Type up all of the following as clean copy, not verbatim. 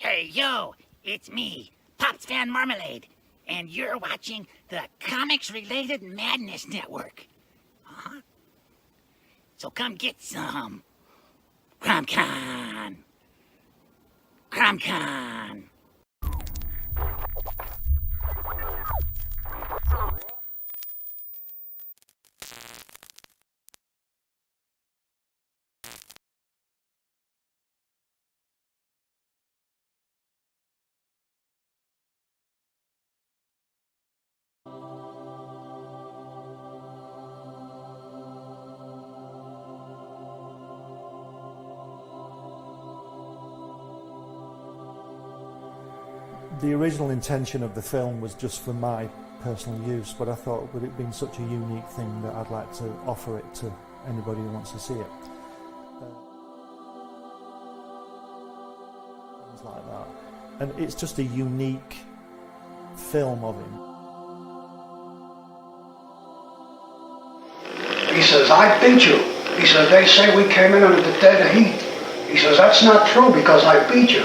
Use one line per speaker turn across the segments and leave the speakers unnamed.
Hey, yo, it's me, Pops Van Marmalade, and you're watching the Comics-Related Madness Network. Huh? So come get some. CromCon. CromCon.
The original intention of the film was just for my personal use, but I thought with it being such a unique thing that I'd like to offer it to anybody who wants to see it. Things like that. And it's just a unique film of him.
He says, I beat you. He says, they say we came in under the dead heat. He says, that's not true because I beat you.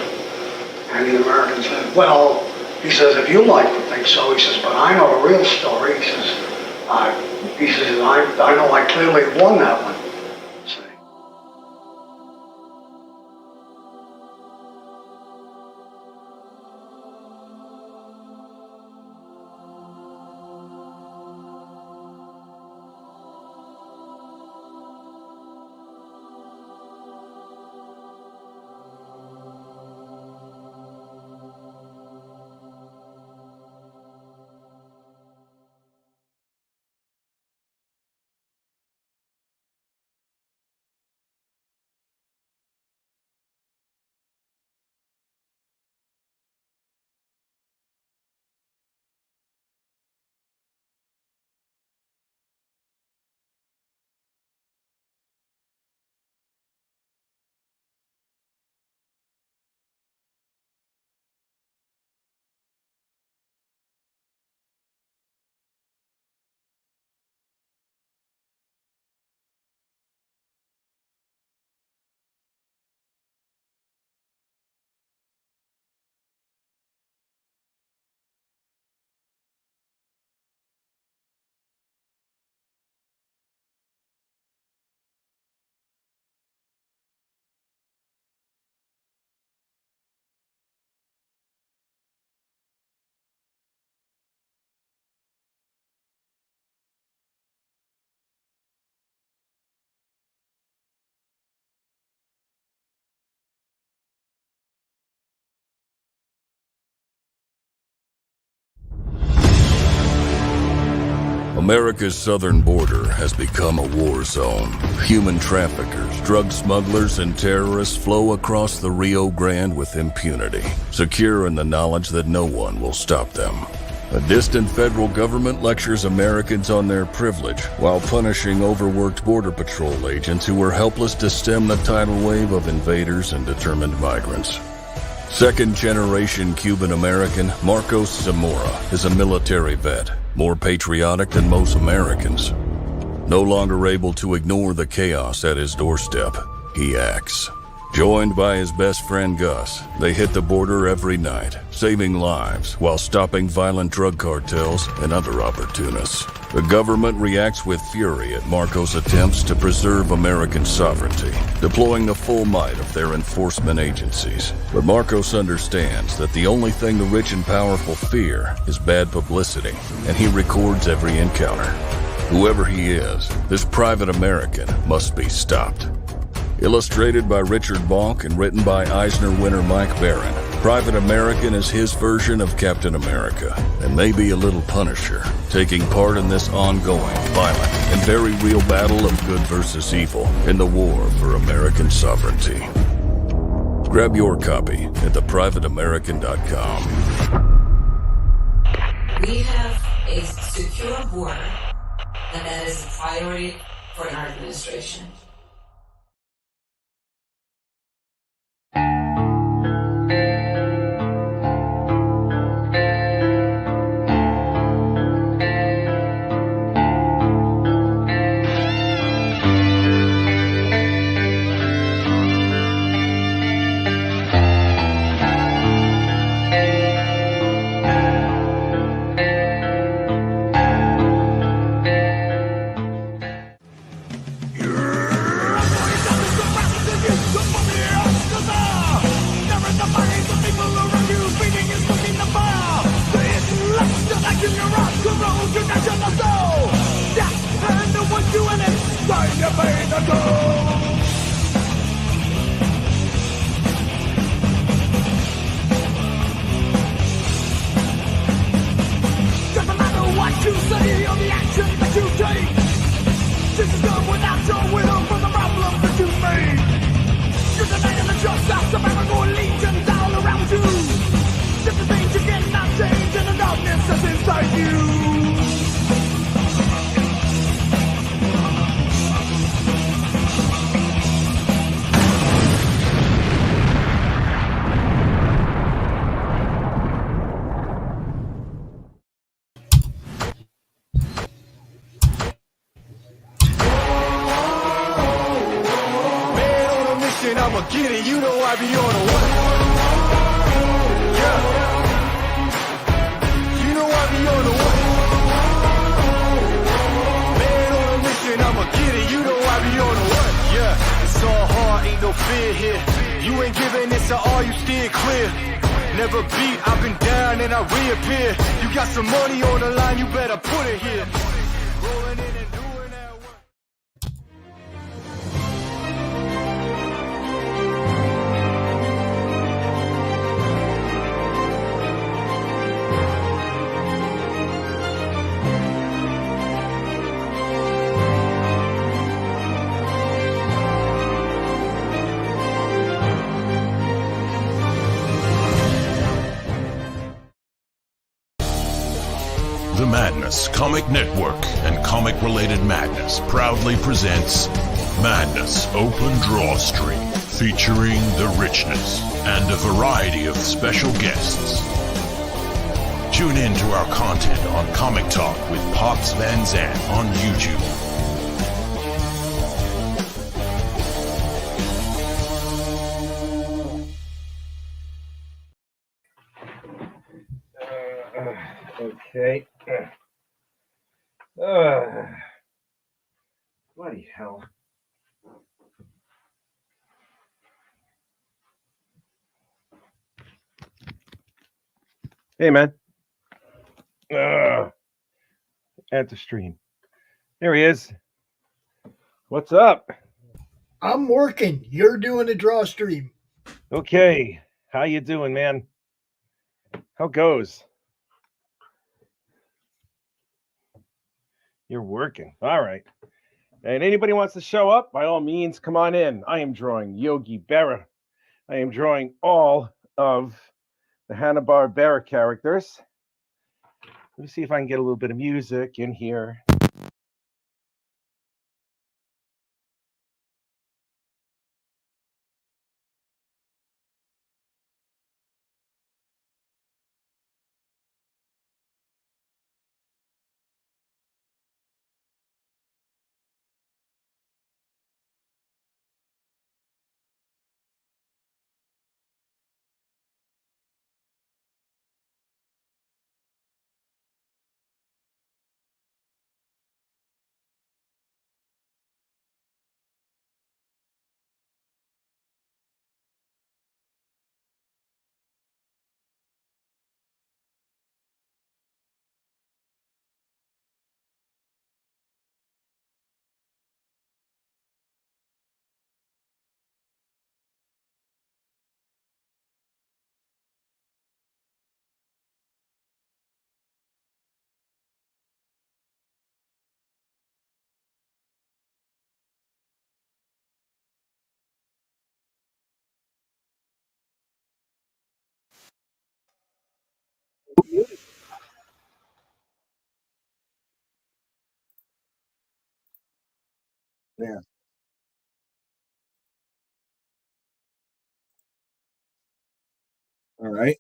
And the American said, well, he says, if you like to think so, he says, but I know the real story. He says, I know I clearly won that one. See?
America's southern border has become a war zone. Human traffickers, drug smugglers, and terrorists flow across the Rio Grande with impunity, secure in the knowledge that no one will stop them. A distant federal government lectures Americans on their privilege while punishing overworked Border Patrol agents who were helpless to stem the tidal wave of invaders and determined migrants. Second-generation Cuban-American Marcos Zamora is a military vet, more patriotic than most Americans. No longer able to ignore the chaos at his doorstep, he acts. Joined by his best friend Gus, they hit the border every night, saving lives while stopping violent drug cartels and other opportunists. The government reacts with fury at Marcos' attempts to preserve American sovereignty, deploying the full might of their enforcement agencies. But Marcos understands that the only thing the rich and powerful fear is bad publicity, and he records every encounter. Whoever he is, this private American must be stopped. Illustrated by Richard Bonk and written by Eisner winner Mike Baron, Private American is his version of Captain America, and maybe a little Punisher, taking part in this ongoing, violent, and very real battle of good versus evil in the war for American sovereignty. Grab your copy at theprivateamerican.com.
We have a secure border, and that is a priority for our administration.
it, you know I be on a what? Yeah. You know I be on a what? Man on a mission, I'ma get it, you know I be on a what? Yeah, it's all hard, ain't no fear here. You ain't giving this to all, you steer clear. Never beat, I've been down and I reappear. You got some money on the line, you better put it here. Rolling in and doing that work.
The Madness Comic Network and Comic-Related Madness proudly presents Madness Open DrawStream, featuring the Richness and a variety of special guests. Tune in to our content on Comic Talk with Pops Van Zandt on YouTube.
Okay. Bloody hell. Hey, man. At the stream. There he is. What's up?
I'm working. You're doing a draw stream.
Okay. How you doing, man? How goes? You're working. All right. And anybody wants to show up, by all means, come on in. I am drawing Yogi Berra. I am drawing all of the Hanna-Barbera characters. Let me see if I can get a little bit of music in here. Yeah. All right.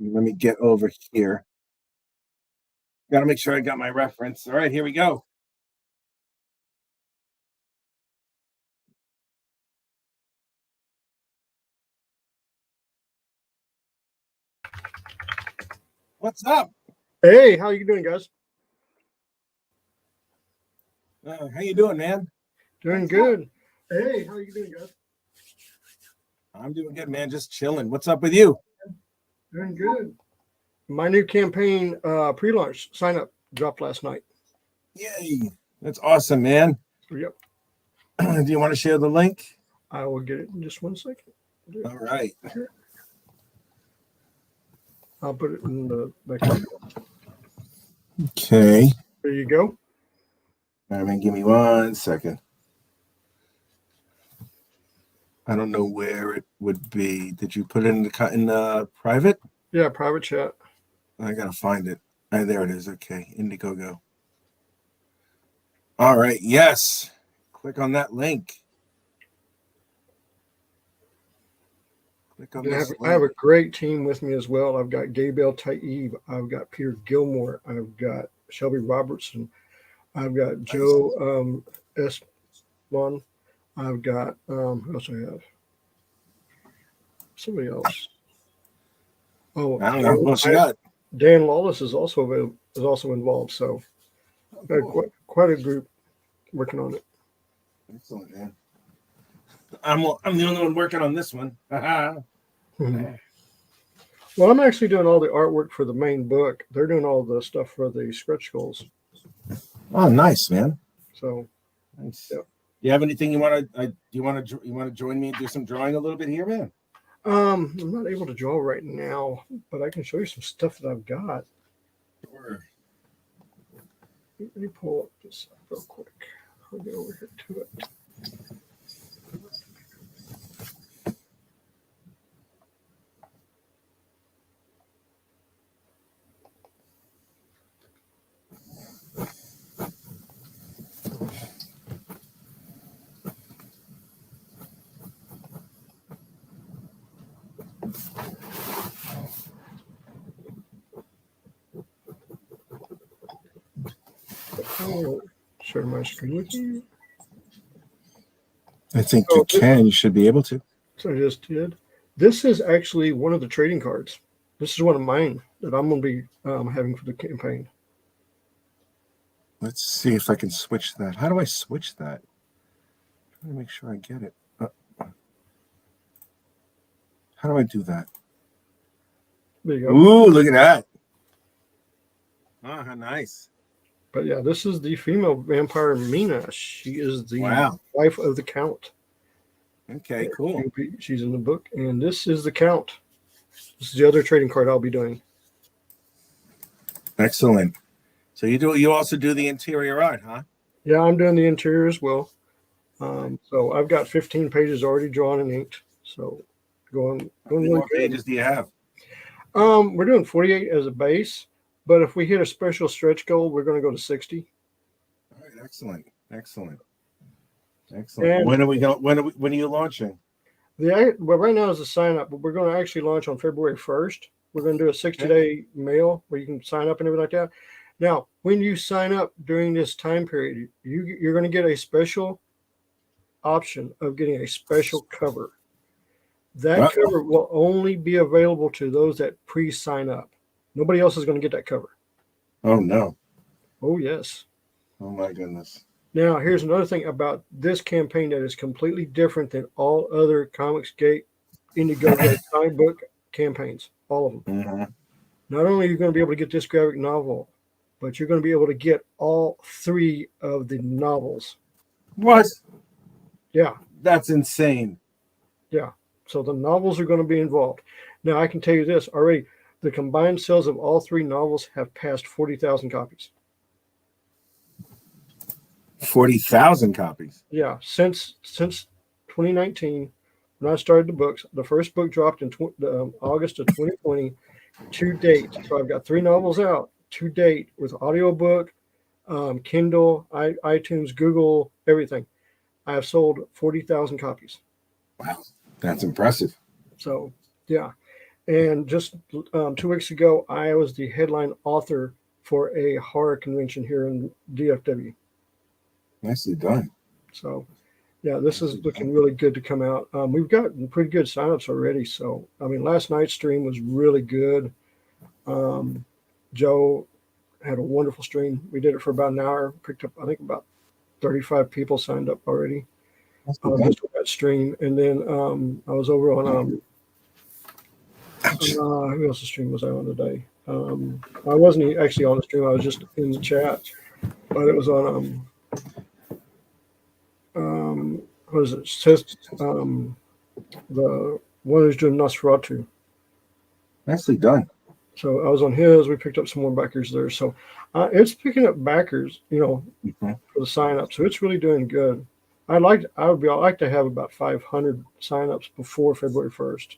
Let me get over here. Got to make sure I got my reference. All right, here we go. What's up?
Hey, how you doing, guys?
How you doing, man?
Doing good. Hey, how you doing, guys?
I'm doing good, man. Just chilling. What's up with you?
Doing good. My new campaign pre-launch sign-up dropped last night.
Yay. That's awesome, man.
Yep.
Do you want to share the link?
I will get it in just 1 second.
All right.
I'll put it in the back.
Okay.
There you go.
All right, give me 1 second. I don't know where it would be. Did you put it in the private?
Yeah, private chat.
I gotta find it. There it is. Okay, Indiegogo. All right. Yes. Click on that link. Click on this
I have a great team with me as well. I've got Gabriel Taib. I've got Peter Gilmore. I've got Shelby Robertson. I've got Joe Esmond. I've got who else do I have? Somebody else. Oh,
I don't know. What you got?
Dan Lawless is also involved. So quite a group working on it.
Excellent, man. I'm the only one working on this one.
Well, I'm actually doing all the artwork for the main book. They're doing all the stuff for the stretch goals.
Oh, nice, man.
So,
nice.
Yeah.
You have anything you want to? You want to join me and do some drawing a little bit here, man?
I'm not able to draw right now, but I can show you some stuff that I've got.
Sure.
Let me pull up this real quick. I'll get over here to it. I'll share my screen with you.
I think you can. You should be able to.
So I just did. This is actually one of the trading cards. This is one of mine that I'm going to be having for the campaign.
Let's see if I can switch that. How do I switch that? I'm trying to make sure I get it. How do I do that?
There you go.
Ooh, look at that. Oh, how nice.
But yeah, this is the female vampire Mina. She is the wife of the Count.
Okay, cool.
She's in the book. And this is the Count. This is the other trading card I'll be doing.
Excellent. So you also do the interior art, huh?
Yeah, I'm doing the interior as well. So I've got 15 pages already drawn and inked. So going
How many more pages do you have?
We're doing 48 as a base, but if we hit a special stretch goal, we're going to go to 60.
All right, excellent.
And
when are you launching?
Well, right now is a sign up, but we're going to actually launch on February 1st. We're going to do a 60-day mail where you can sign up and everything like that. Now, when you sign up during this time period, you're going to get a special option of getting a special cover. That cover will only be available to those that pre-sign up. Nobody else is going to get that cover.
Oh, no.
Oh, yes.
Oh, my goodness.
Now, here's another thing about this campaign that is completely different than all other Comicsgate, Indiegogo, comic book campaigns, all of them.
Mm-hmm.
Not only are you going to be able to get this graphic novel, but you're going to be able to get all 3 of the novels.
What?
Yeah.
That's insane.
Yeah. So the novels are going to be involved. Now, I can tell you this already. The combined sales of all 3 novels have passed 40,000 copies.
40,000 copies.
Yeah. Since 2019, when I started the books, the first book dropped in August of 2020 to date. So I've got 3 novels out to date with audiobook, Kindle, iTunes, Google, everything. I have sold 40,000 copies.
Wow. That's impressive.
So, yeah. And just 2 weeks ago, I was the headline author for a horror convention here in DFW.
Nicely done.
So, yeah, this is looking really good to come out. We've gotten pretty good signups already. So, I mean, last night's stream was really good. Joe had a wonderful stream. We did it for about an hour. Picked up, I think, about 35 people signed up already. Just for that stream. And then I was over on who else's stream was I on today? I wasn't actually on the stream. I was just in the chat, but it was on what is it? The one who's doing Nosferatu.
Nicely done.
So I was on his. We picked up some more backers there. So it's picking up backers, for the sign up. So it's really doing good. I'd like to have about 500 signups before February 1st.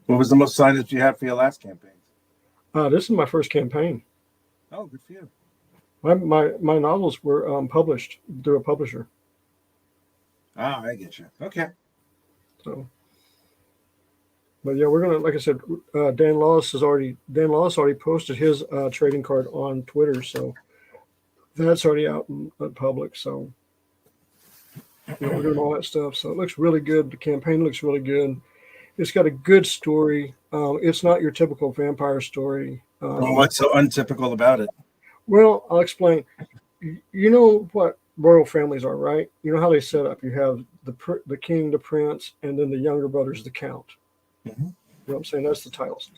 What was the most signups you had for your last campaign?
This is my first campaign.
Oh, good for you.
My novels were published through a publisher.
Ah, I get you. Okay.
So, but yeah, we're gonna, like I said, Dan Lawless already posted his trading card on Twitter, so that's already out in public. So, we're doing all that stuff. So it looks really good. The campaign looks really good. It's got a good story. It's not your typical vampire story.
What's so untypical about it?
Well, I'll explain. You know what royal families are, right? You know how they set up. You have the king, the prince, and then the younger brother's the count.
Mm-hmm.
You know what I'm saying? That's the titles.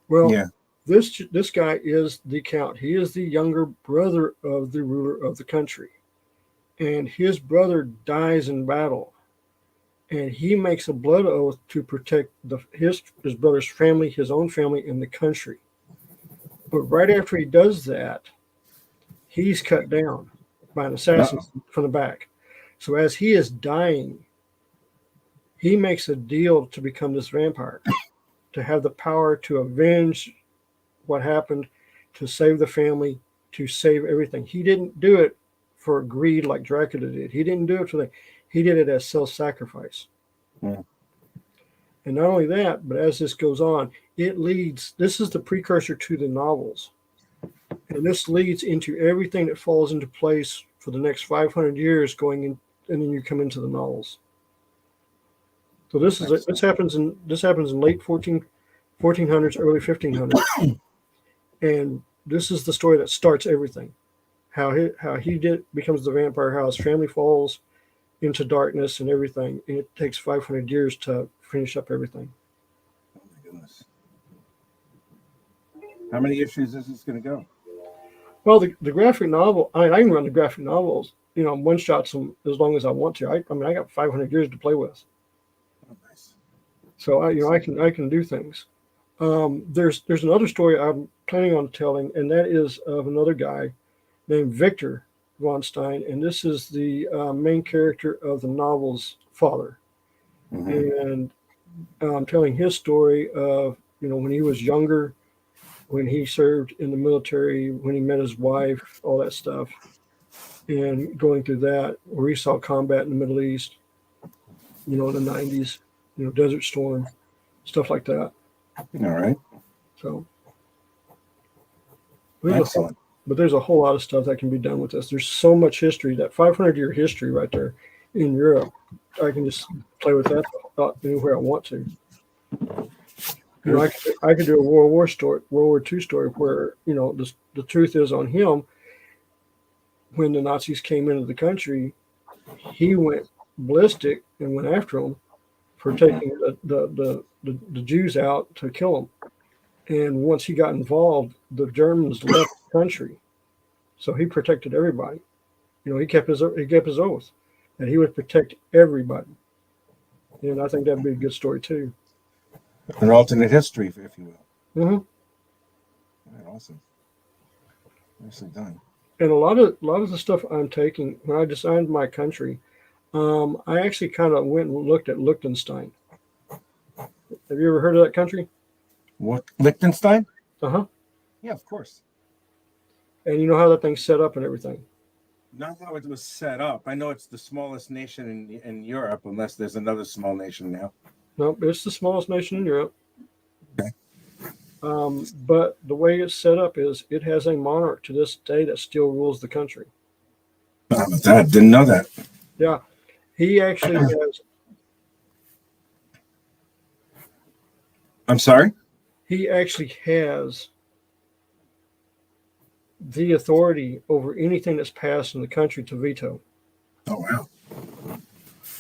Well,
yeah.
This guy is the count. He is the younger brother of the ruler of the country. And his brother dies in battle. And he makes a blood oath to protect his brother's family, his own family, and the country. But right after he does that, he's cut down by an assassin from the back. So as he is dying, he makes a deal to become this vampire, to have the power to avenge what happened, to save the family, to save everything. He didn't do it for greed like Dracula did. He didn't do it for that. He did it as self-sacrifice.
Yeah.
And not only that, but as this goes on, this is the precursor to the novels. And this leads into everything that falls into place for the next 500 years going in, and then you come into the novels. So this happens in late 1400s, early 1500s. And this is the story that starts everything. How he becomes the vampire, how his family falls into darkness and everything. And it takes 500 years to finish up everything.
Oh my goodness. How many issues is this going to go?
Well, the graphic novel, I can run the graphic novels, one shots them as long as I want to. I got 500 years to play with.
Oh, nice.
So I can do things. There's another story I'm planning on telling, and that is of another guy named Victor von Stein, and this is the main character of the novel's father. Mm-hmm. And I'm telling his story of when he was younger, when he served in the military, when he met his wife, all that stuff, and going through that, where he saw combat in the Middle East, in the 90s, Desert Storm, stuff like that.
All right.
So,
excellent.
But there's a whole lot of stuff that can be done with this. There's so much history, that 500-year history right there in Europe. I can just play with that anywhere I want to. I could do a World War II story where the truth is on him. When the Nazis came into the country, he went ballistic and went after them for taking the Jews out to kill them. And once he got involved, the Germans left the country, so he protected everybody. He kept his oath that he would protect everybody. And I think that'd be a good story too.
An alternate history, if you will.
Mm-hmm.
All right, awesome. Nicely done.
And a lot of the stuff I'm taking, when I designed my country, I actually kind of went and looked at Liechtenstein. Have you ever heard of that country?
What, Liechtenstein?
Uh-huh.
Yeah, of course.
And you know how that thing's set up and everything?
Not how it was set up. I know it's the smallest nation in Europe, unless there's another small nation now.
No, it's the smallest nation in Europe.
Okay.
But the way it's set up is it has a monarch to this day that still rules the country.
I didn't know that.
Yeah. He actually has...
I'm sorry?
He actually has the authority over anything that's passed in the country to veto.
Oh, wow.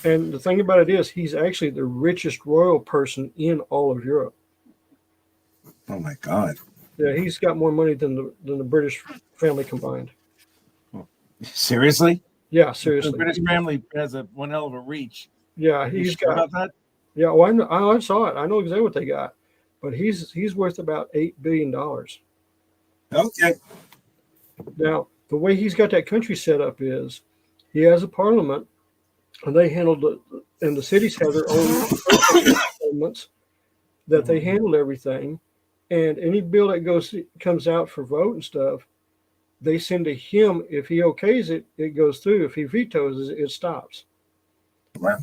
And the thing about it is, he's actually the richest royal person in all of Europe.
Oh, my God.
Yeah, he's got more money than the British family combined.
Seriously?
Yeah, seriously.
The British family has one hell of a reach.
Yeah,
he's got about that.
Yeah, well, I saw it. I know exactly what they got, but he's worth about $8 billion.
Okay.
Now, the way he's got that country set up is he has a parliament, and they handled it, and the cities have their own parliaments that they handle everything. And any bill that comes out for vote and stuff, they send to him. If he okays it, it goes through. If he vetoes it, it stops.
Wow.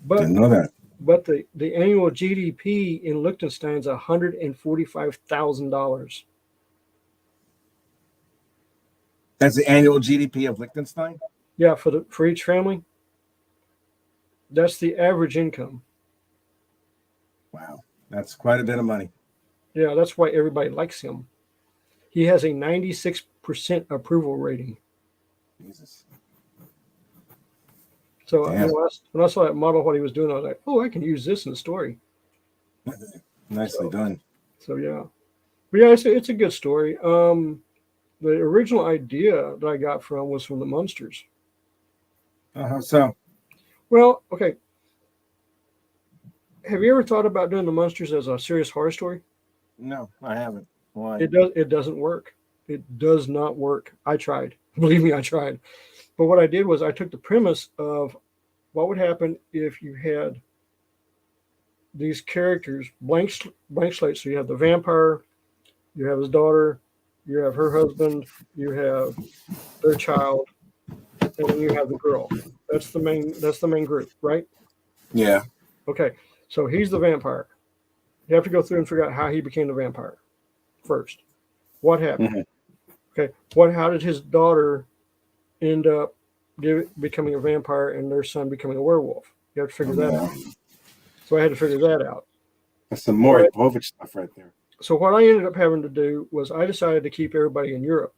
But
didn't know that.
But the annual GDP in Liechtenstein is $145,000.
That's the annual GDP of Liechtenstein?
Yeah, for each family. That's the average income.
Wow, that's quite a bit of money.
Yeah, that's why everybody likes him. He has a 96% approval rating.
Jesus.
So
Damn.
when I saw that model, what he was doing, I was like, oh, I can use this in the story.
Nicely done.
So yeah, but yeah, it's a good story. The original idea that I got was from the Munsters.
So?
Well, okay. Have you ever thought about doing the Munsters as a serious horror story?
No, I haven't. Why?
It doesn't work. It does not work. I tried. Believe me, I tried. But what I did was I took the premise of what would happen if you had these characters blank slate. So you have the vampire, you have his daughter, you have her husband, you have their child, and then you have the girl. That's the main group, right?
Yeah.
Okay. So he's the vampire. You have to go through and figure out how he became the vampire first. What happened? Mm-hmm. Okay. How did his daughter end up becoming a vampire and their son becoming a werewolf? You have to figure that out. So I had to figure that out.
That's some more Povich stuff right there.
So what I ended up having to do was I decided to keep everybody in Europe.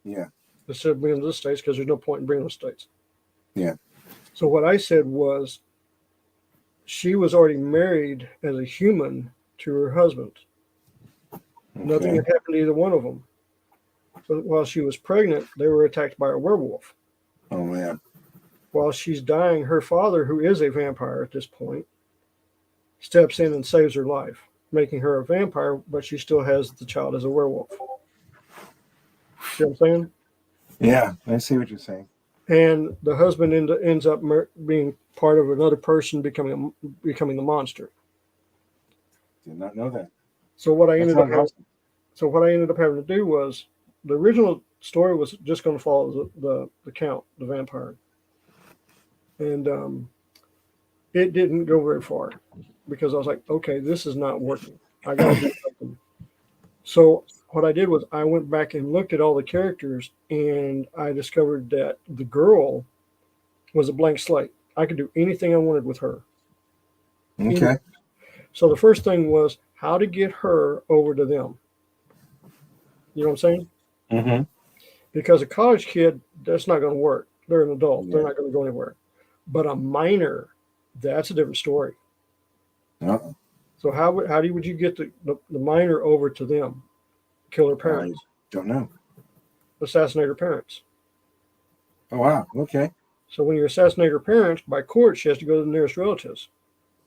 Yeah.
Instead of bringing them to the States, because there's no point in bringing them to the States.
Yeah.
So what I said was she was already married as a human to her husband. Okay. Nothing had happened to either one of them. But while she was pregnant, they were attacked by a werewolf.
Oh, man.
While she's dying, her father, who is a vampire at this point, steps in and saves her life, making her a vampire, but she still has the child as a werewolf. See what I'm saying?
Yeah, I see what you're saying.
And the husband ends up being part of another person becoming the monster.
Did not know that.
So what I ended up having to do was the original story was just going to follow the count, the vampire, and it didn't go very far because I was like, okay, this is not working. I got to do something. So what I did was I went back and looked at all the characters, and I discovered that the girl was a blank slate. I could do anything I wanted with her.
Okay.
So the first thing was how to get her over to them. You know what I'm saying?
Mm-hmm.
Because a college kid, that's not going to work. They're an adult. Yeah. They're not going to go anywhere. But a minor, that's a different story.
Uh-oh.
So how would you get the minor over to them? Kill her parents?
I don't know.
Assassinate her parents.
Oh, wow. Okay.
So when you assassinate her parents, by court, she has to go to the nearest relatives,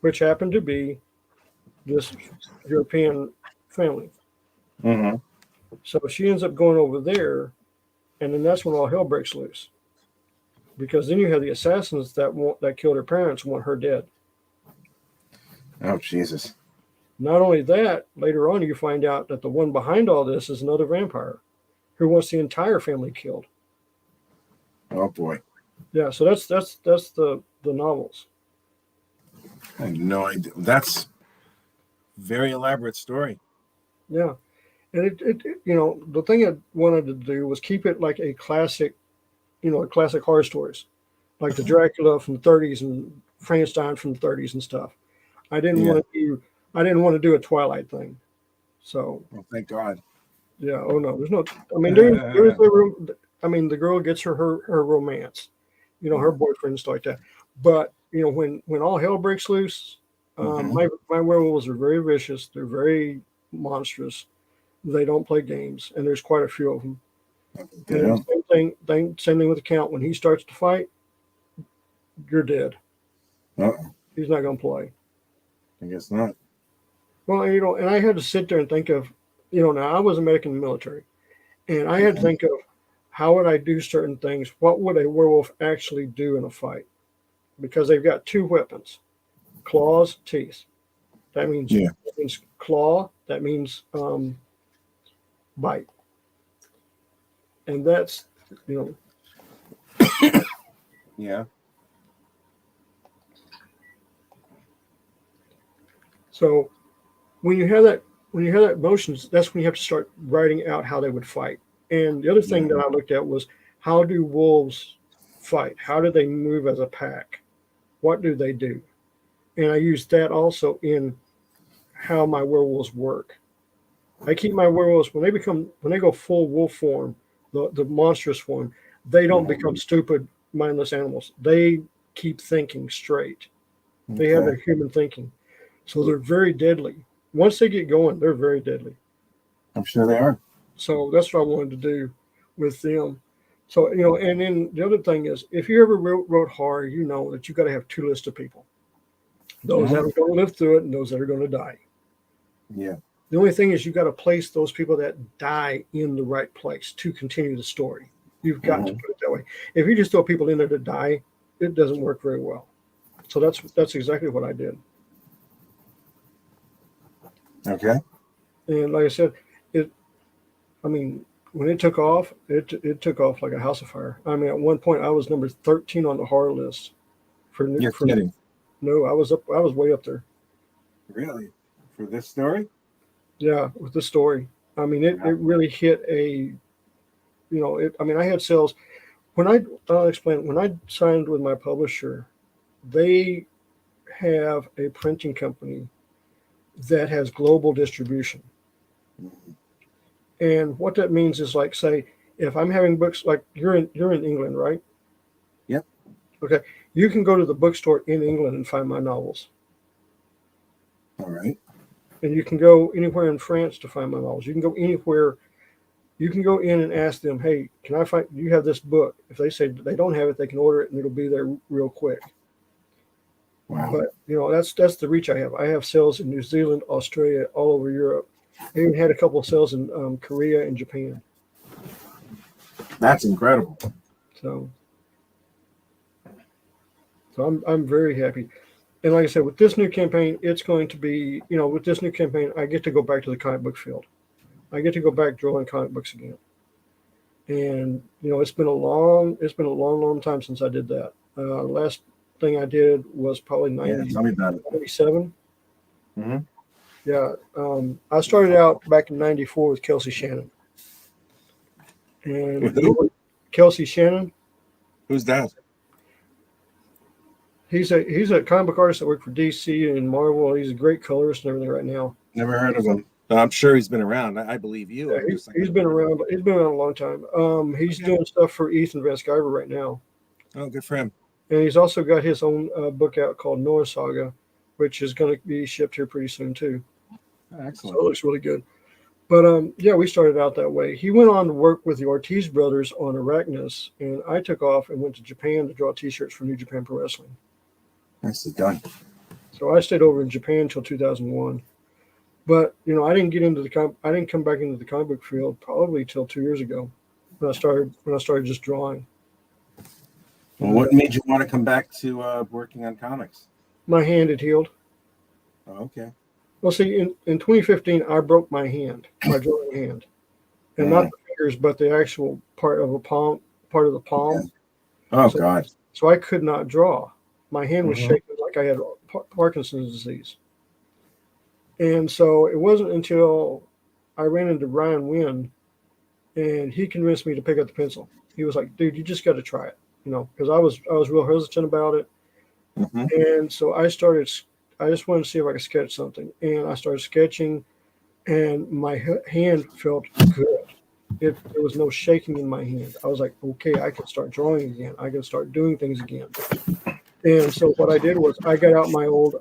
which happened to be this European family.
Mm-hmm.
So she ends up going over there, and then that's when all hell breaks loose. Because then you have the assassins that killed her parents want her dead.
Oh, Jesus.
Not only that, later on you find out that the one behind all this is another vampire who wants the entire family killed.
Oh, boy.
Yeah, so that's the novels.
I had no idea. That's very elaborate story.
Yeah. And it the thing I wanted to do was keep it like a classic, classic horror stories, like the Dracula from the 30s and Frankenstein from the 30s and stuff. I didn't want to do a Twilight thing. So.
Well, thank God.
Yeah. Oh no, there's no. I mean, there is no room. I mean, the girl gets her romance, her boyfriend and stuff like that. But when all hell breaks loose, my werewolves are very vicious. They're very monstrous. They don't play games, and there's quite a few of them.
Yeah.
And same thing with the count. When he starts to fight, you're dead.
Uh-oh.
He's not going to play.
I guess not.
Well, and I had to sit there and think of, now I was a medic in the military, and I had to think of how would I do certain things? What would a werewolf actually do in a fight? Because they've got two weapons, claws, teeth. That means that means claw. That means bite. And that's,
Yeah.
So when you have that motions, that's when you have to start writing out how they would fight. And the other thing that I looked at was how do wolves fight? How do they move as a pack? what do they do? And I use that also in how my werewolves work. I keep my werewolves when they go full wolf form, the monstrous form, they don't become stupid, mindless animals. They keep thinking straight. They have their human thinking. So they're very deadly. Once they get going, they're very deadly.
I'm sure they are.
So that's what I wanted to do with them. So, and then the other thing is, if you ever wrote horror, you know that you've got to have two lists of people. Those that are going to live through it and those that are going to die.
Yeah.
The only thing is you've got to place those people that die in the right place to continue the story. You've got to put it that way. If you just throw people in there to die, it doesn't work very well. So that's exactly what I did.
Okay.
And like I said, when it took off, it took off like a house of fire. I mean, at one point I was number 13 on the horror list.
You're kidding.
No, I was way up there.
Really? For this story?
Yeah, with the story. I mean, it really hit a, I had sales. I'll explain. When I signed with my publisher, they have a printing company that has global distribution. And what that means is, like, say, if I'm having books, like you're in England, right?
Yep.
Okay. You can go to the bookstore in England and find my novels.
All right.
And you can go anywhere in France to find my novels. You can go anywhere. You can go in and ask them, hey, do you have this book? If they say they don't have it, they can order it and it'll be there real quick.
Wow.
But, that's the reach I have. I have sales in New Zealand, Australia, all over Europe. I even had a couple of sales in Korea and Japan.
That's incredible.
So I'm very happy. And like I said, with this new campaign, it's going to be, with this new campaign, I get to go back to the comic book field. I get to go back drawing comic books again. And, it's been a long time since I did that. Last thing I did was probably 97.
Mm-hmm.
Yeah. I started out back in 94 with Christie Shinn. And
with who?
Christie Shinn.
Who's that?
He's a comic book artist that worked for DC and Marvel. He's a great colorist and everything right now.
Never heard of him. I'm sure he's been around. I believe you.
Yeah, he's been around. He's been around a long time. He's doing stuff for Ethan Van Sciver right now.
Oh, good for him.
And he's also got his own book out called Noah Saga, which is going to be shipped here pretty soon too.
Oh, excellent.
So it looks really good. But we started out that way. He went on to work with the Ortiz brothers on Richness, and I took off and went to Japan to draw T-shirts for New Japan Pro Wrestling.
Nicely done.
So I stayed over in Japan until 2001. But I didn't get into I didn't come back into the comic book field probably till 2 years ago when I started just drawing.
Well, what made you want to come back to working on comics?
My hand had healed.
Oh, okay.
Well, see, in 2015, I broke my hand, my drawing hand, and not the fingers, but the actual part of the palm. Yeah.
Oh, God.
So I could not draw. My hand was shaking like I had Parkinson's disease. And so it wasn't until I ran into Brian Wynn, and he convinced me to pick up the pencil. He was like, "Dude, you just got to try it," because I was real hesitant about it. Mm-hmm. And so I just wanted to see if I could sketch something, and I started sketching, and my hand felt good. There was no shaking in my hand. I was like, okay, I can start drawing again. I can start doing things again. And so what I did was I got out my old.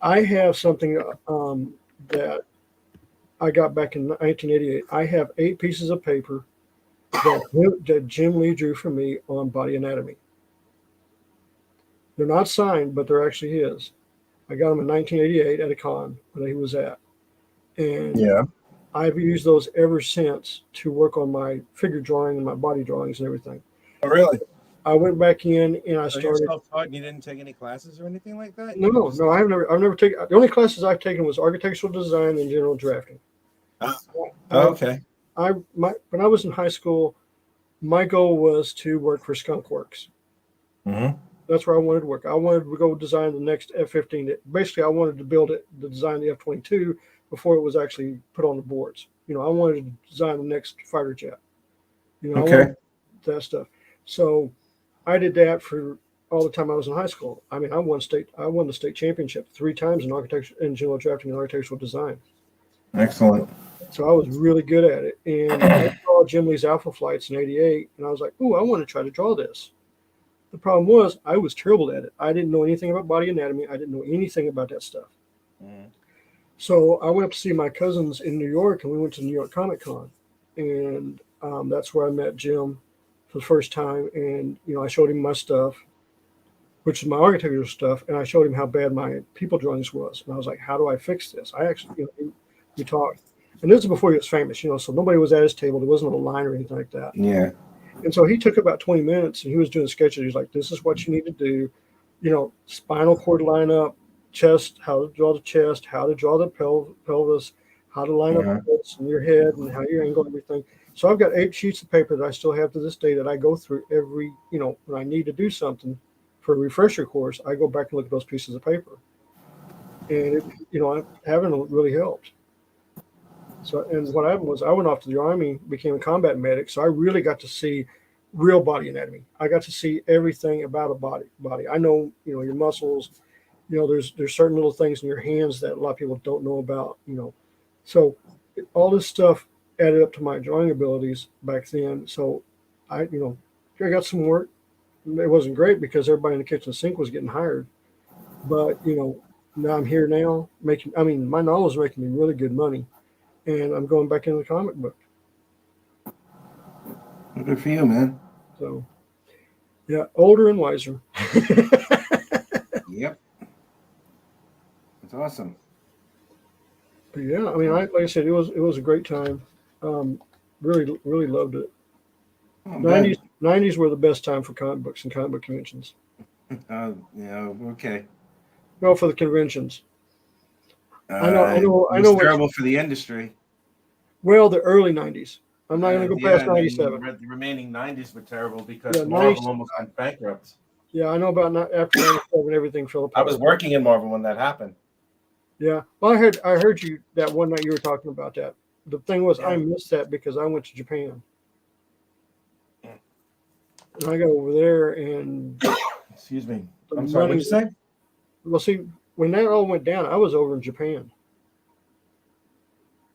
I have something that I got back in 1988. I have 8 pieces of paper that Jim Lee drew for me on body anatomy. They're not signed, but they're actually his. I got them in 1988 at a con that he was at. And I've used those ever since to work on my figure drawing and my body drawings and everything.
Oh, really?
I went back in and I started.
You're self-taught and you didn't take any classes or anything like that?
No, I've never taken. The only classes I've taken was architectural design and general drafting.
Okay.
When I was in high school, my goal was to work for Skunk Works.
Mm-hmm.
That's where I wanted to work. I wanted to go design the next F-15. Basically, I wanted to design the F-22 before it was actually put on the boards. I wanted to design the next fighter jet. I wanted that stuff. So I did that for all the time I was in high school. I mean, I won the state championship 3 times in architecture and general drafting and architectural design.
Excellent.
So I was really good at it. And I saw Jim Lee's Alpha Flights in '88, and I was like, "Ooh, I want to try to draw this." The problem was I was terrible at it. I didn't know anything about body anatomy. I didn't know anything about that stuff. So I went up to see my cousins in New York, and we went to New York Comic Con, and that's where I met Jim for the first time. And I showed him my stuff, which is my architectural stuff, and I showed him how bad my people drawings was. And I was like, "How do I fix this?" I actually, we talked, and this is before he was famous, so nobody was at his table. There wasn't a line or anything like that.
Yeah.
And so he took about 20 minutes, and he was doing sketches. He was like, "This is what you need to do, spinal cord lineup, chest, how to draw the chest, how to draw the pelvis, how to line up this and your head, and how you angle everything." So I've got 8 sheets of paper that I still have to this day that I go through every, when I need to do something for a refresher course, I go back and look at those pieces of paper. And having it really helped. So, and what happened was I went off to the Army, became a combat medic. So I really got to see real body anatomy. I got to see everything about a body. I know, your muscles, there's certain little things in your hands that a lot of people don't know about, So all this stuff added up to my drawing abilities back then. So I got some work. It wasn't great because everybody in the kitchen sink was getting hired. But, now I'm here now my novels are making me really good money. And I'm going back into the comic book.
Good for you, man.
So, yeah, older and wiser.
Yep. That's awesome.
But yeah, like I said, it was a great time. Really, really loved it. 90s were the best time for comic books and comic book conventions.
Okay.
Well, for the conventions. I know.
Terrible for the industry.
Well, the early 90s. I'm not going to go past 97.
The remaining 90s were terrible because Marvel
90s,
almost went bankrupt.
Yeah, I know about after 97, everything fell apart.
I was working in Marvel when that happened.
Yeah. Well, I heard you that one night you were talking about that. The thing was, I missed that because I went to Japan. And I got over there and...
Excuse me. I'm sorry, what did you say?
Well, see, when that all went down, I was over in Japan.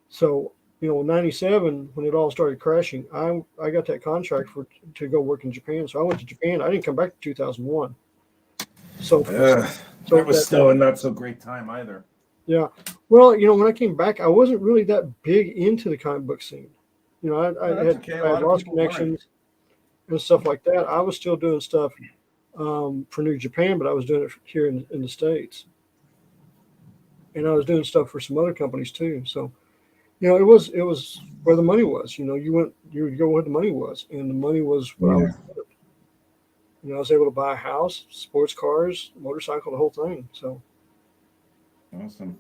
So, in 97, when it all started crashing, I got that contract to go work in Japan. So I went to Japan. I didn't come back to 2001. So
that was still a not so great time either.
Yeah. Well, when I came back, I wasn't really that big into the comic book scene. I had lost connections and stuff like that. I was still doing stuff for New Japan, but I was doing it here in the States. And I was doing stuff for some other companies too. So, it was where the money was. You would go where the money was, and the money was what I was doing. I was able to buy a house, sports cars, motorcycle, the whole thing. So
awesome.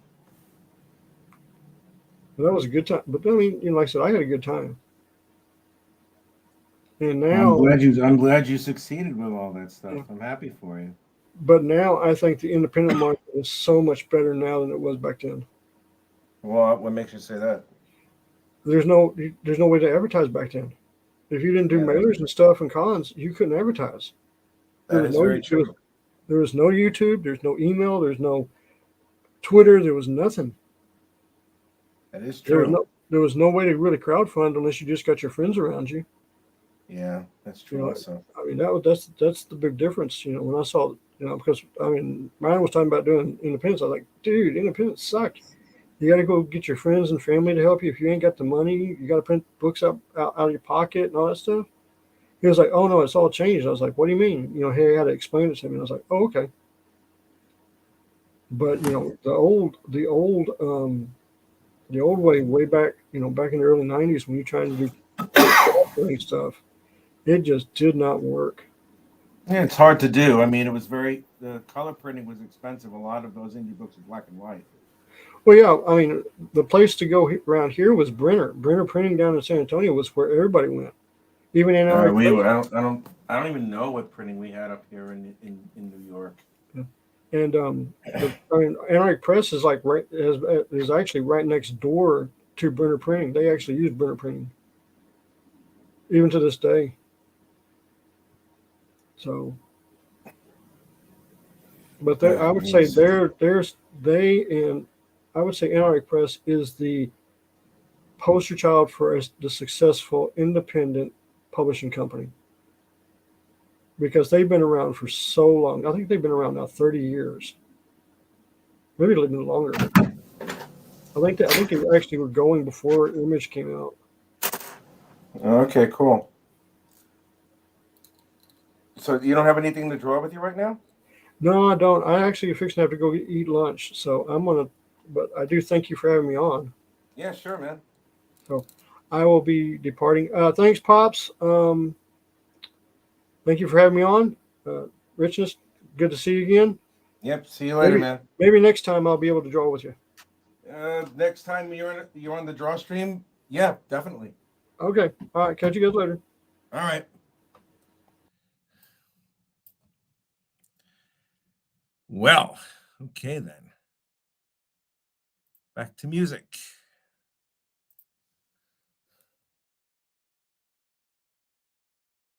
But that was a good time. But like I said, I had a good time. And now
I'm glad you succeeded with all that stuff. Yeah. I'm happy for you.
But now I think the independent market is so much better now than it was back then.
Well, what makes you say that?
There's no way to advertise back then. If you didn't do mailers and stuff and cons, you couldn't advertise.
That is very true.
There was no YouTube. There's no email. There's no Twitter. There was nothing.
That is true.
There was no way to really crowdfund unless you just got your friends around you.
Yeah, that's true. Also,
that's the big difference. When I saw, because Ryan was talking about doing independence. I was like, dude, independence sucked. You got to go get your friends and family to help you. If you ain't got the money, you got to print books out of your pocket and all that stuff. He was like, oh no, it's all changed. I was like, what do you mean? He had to explain it to me. And I was like, oh, okay. But the old way back, back in the early 90s when you're trying to do stuff, it just did not work.
Yeah, it's hard to do. It was the color printing was expensive. A lot of those indie books were black and white.
Well, yeah, the place to go around here was Brenner. Brenner Printing down in San Antonio was where everybody went. Even in our
I don't even know what printing we had up here in New York.
Yeah. And Anarch Press is is actually right next door to Brenner Printing. They actually use Brenner Printing, even to this day. So, But I would say I would say Anarch Press is the poster child for the successful independent publishing company because they've been around for so long. I think they've been around now 30 years, maybe a little bit longer. I think they actually were going before Image came out.
Okay, cool. So you don't have anything to draw with you right now?
No, I don't. I actually fixing to have to go eat lunch, so I'm gonna. But I do thank you for having me on.
Yeah, sure, man.
So I will be departing. Thanks, Pops. Thank you for having me on. Richness, good to see you again.
Yep. See you later, man.
Maybe next time I'll be able to draw with you.
Next time you're on the DrawStream, yeah, definitely.
Okay. All right. Catch you guys later.
All right. Well, okay then. Back to music.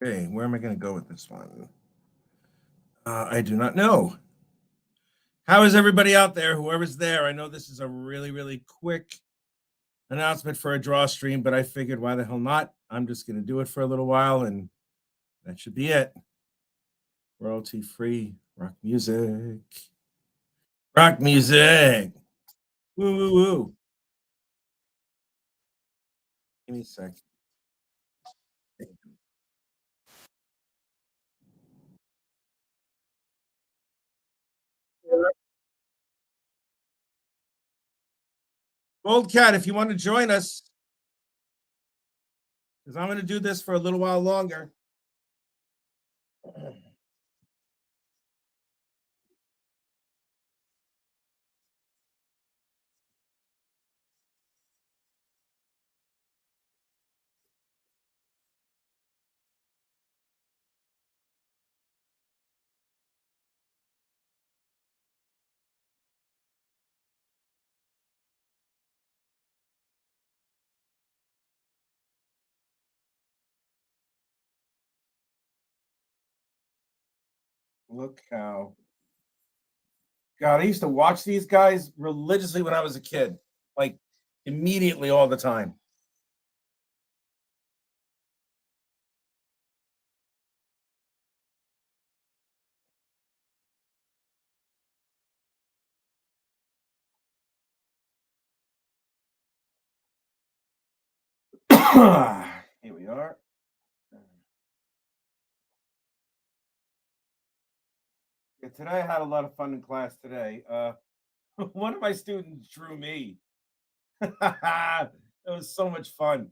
Okay, where am I going to go with this one? I do not know. How is everybody out there? Whoever's there, I know this is a really, really quick announcement for a DrawStream, but I figured why the hell not? I'm just going to do it for a little while, and that should be it. Royalty-free rock music. Rock music. Woo, woo, woo. Give me a sec. Old Cat, if you want to join us, because I'm going to do this for a little while longer. Look how. God, I used to watch these guys religiously when I was a kid, like immediately all the time. Here we are. Yeah, today I had a lot of fun in class today. One of my students drew me. It was so much fun.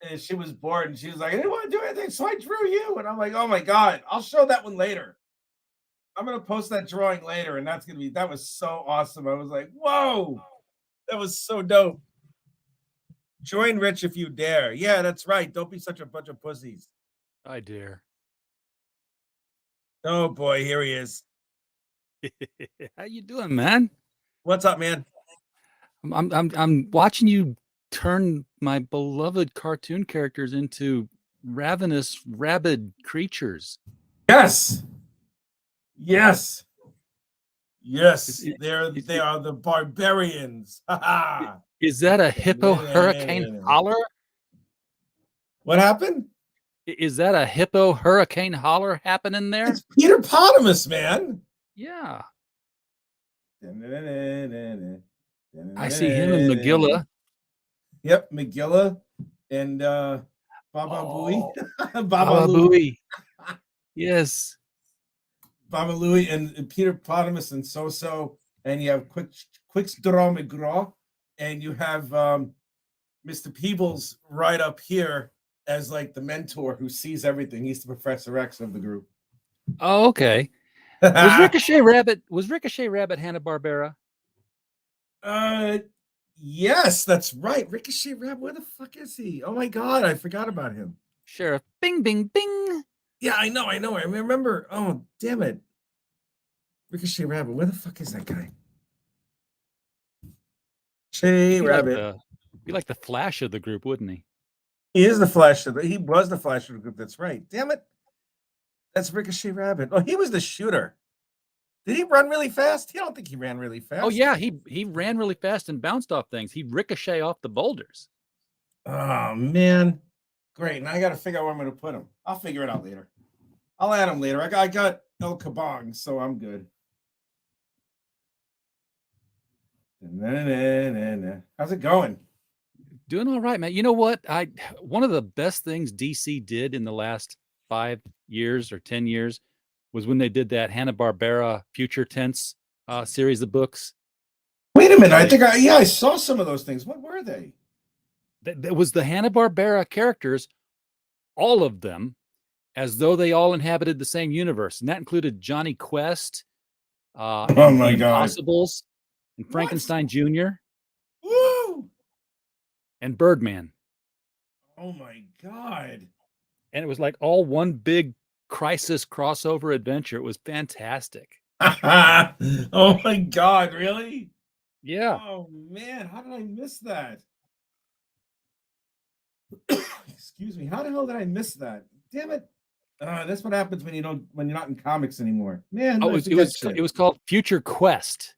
And she was bored and she was like, I didn't want to do anything, so I drew you. And I'm like, oh my God, I'll show that one later. I'm going to post that drawing later. And that was so awesome. I was like, whoa, that was so dope. Join Rich if you dare. Yeah, that's right. Don't be such a bunch of pussies.
I dare.
Oh boy, here he is.
How you doing, man?
What's up, man?
I'm watching you turn my beloved cartoon characters into ravenous, rabid creatures.
Yes. Yes. Yes. They are the barbarians.
Is that a hippo hurricane holler?
What happened?
Is that a hippo hurricane holler happening there?
It's Peter Potamus, man.
Yeah. I see him in Megillah.
Yep, Megillah and Baba Booey.
Baba Booey. Yes.
Baba Louie and Peter Potamus and So-So, and you have Quickstraw McGraw, and you have Mr. Peebles right up here as like the mentor who sees everything. He's the Professor X of the group.
Oh, okay. Was Ricochet Rabbit Hanna-Barbera?
Yes, that's right. Ricochet Rabbit, where the fuck is he? Oh my God, I forgot about him.
Sheriff Bing Bing Bing.
Yeah, I know. I remember. Oh, damn it. Ricochet Rabbit, where the fuck is that guy? Rabbit.
Be like the Flash of the group, wouldn't he?
He was the Flash of the group. That's right. Damn it. That's Ricochet Rabbit. Oh, he was the shooter. Did he run really fast? I don't think he ran really fast.
Oh yeah, he ran really fast and bounced off things. He ricochet off the boulders.
Oh man, great! Now I got to figure out where I'm going to put him. I'll figure it out later. I'll add him later. I got El Kabong, so I'm good. How's it going?
Doing all right, man. You know what? One of the best things DC did in the last 5 years or 10 years was when they did that Hanna-Barbera Future Tense series of books.
Wait a minute. I think I saw some of those things. What were they?
That was the Hanna-Barbera characters, all of them, as though they all inhabited the same universe. And that included Johnny Quest,
Oh my
the
God.
Impossibles, and Frankenstein Jr.,
Woo!
and Birdman.
Oh my God.
And it was like all one big crisis crossover adventure. It was fantastic.
Oh my God, really?
Yeah.
Oh man, how did I miss that? Excuse me. How the hell did I miss that? Damn it. That's what happens when you're not in comics anymore. Man,
it was called Future Quest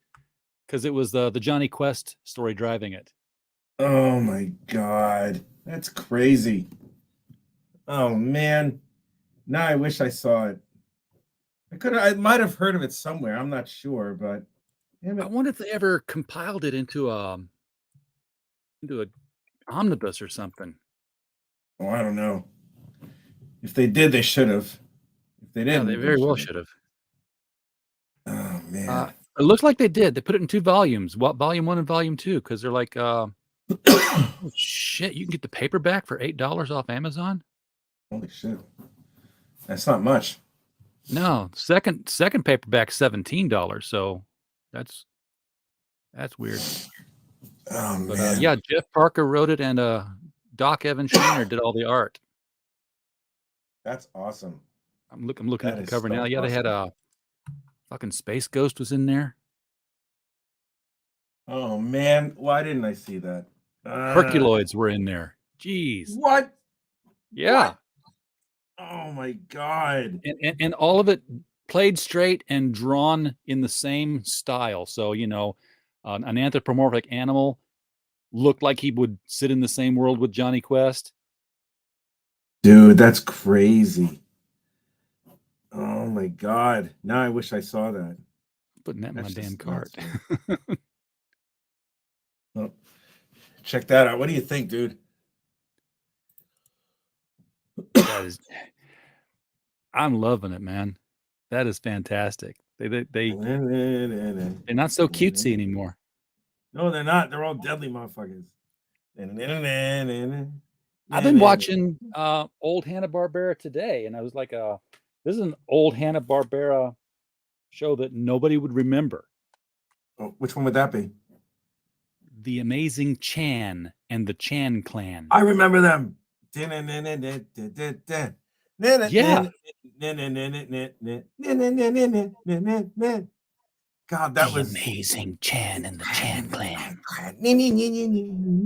because it was the Johnny Quest story driving it.
Oh my God. That's crazy. Oh man. Now I wish I saw it. I might have heard of it somewhere. I'm not sure, but damn it.
I wonder if they ever compiled it into an omnibus or something.
Oh, I don't know. If they did, they should have. If they didn't,
they very well should have.
Oh man.
It looks like they did. They put it in 2 volumes. Volume 1 and Volume 2, because they're like, oh, shit, you can get the paperback for $8 off Amazon.
Holy shit. That's not much.
No, second paperback $17. So that's weird.
Oh
But
man.
yeah, Jeff Parker wrote it, and Doc Evan Shaner did all the art.
That's awesome.
I'm looking at
That
the
is
cover
so
now. Yeah, they had a fucking Space Ghost was in there.
Oh man, why didn't I see that?
Herculoids were in there. Jeez.
What?
Yeah.
What? Oh my God.
And all of it played straight and drawn in the same style. So, an anthropomorphic animal looked like he would sit in the same world with Johnny Quest.
Dude, that's crazy. Oh my God. Now I wish I saw that.
Putting that in my damn
just
cart.
nuts, Well, check that out. What do you think, dude?
I'm loving it, man. That is fantastic. They're not so cutesy anymore.
No, they're not. They're all deadly motherfuckers.
I've been watching old Hanna-Barbera today, and I was like, this is an old Hanna-Barbera show that nobody would remember.
Oh, which one would that be?
The Amazing Chan and the Chan Clan.
I remember them. Yeah. God, that was
Amazing Chan and the Chan Clan.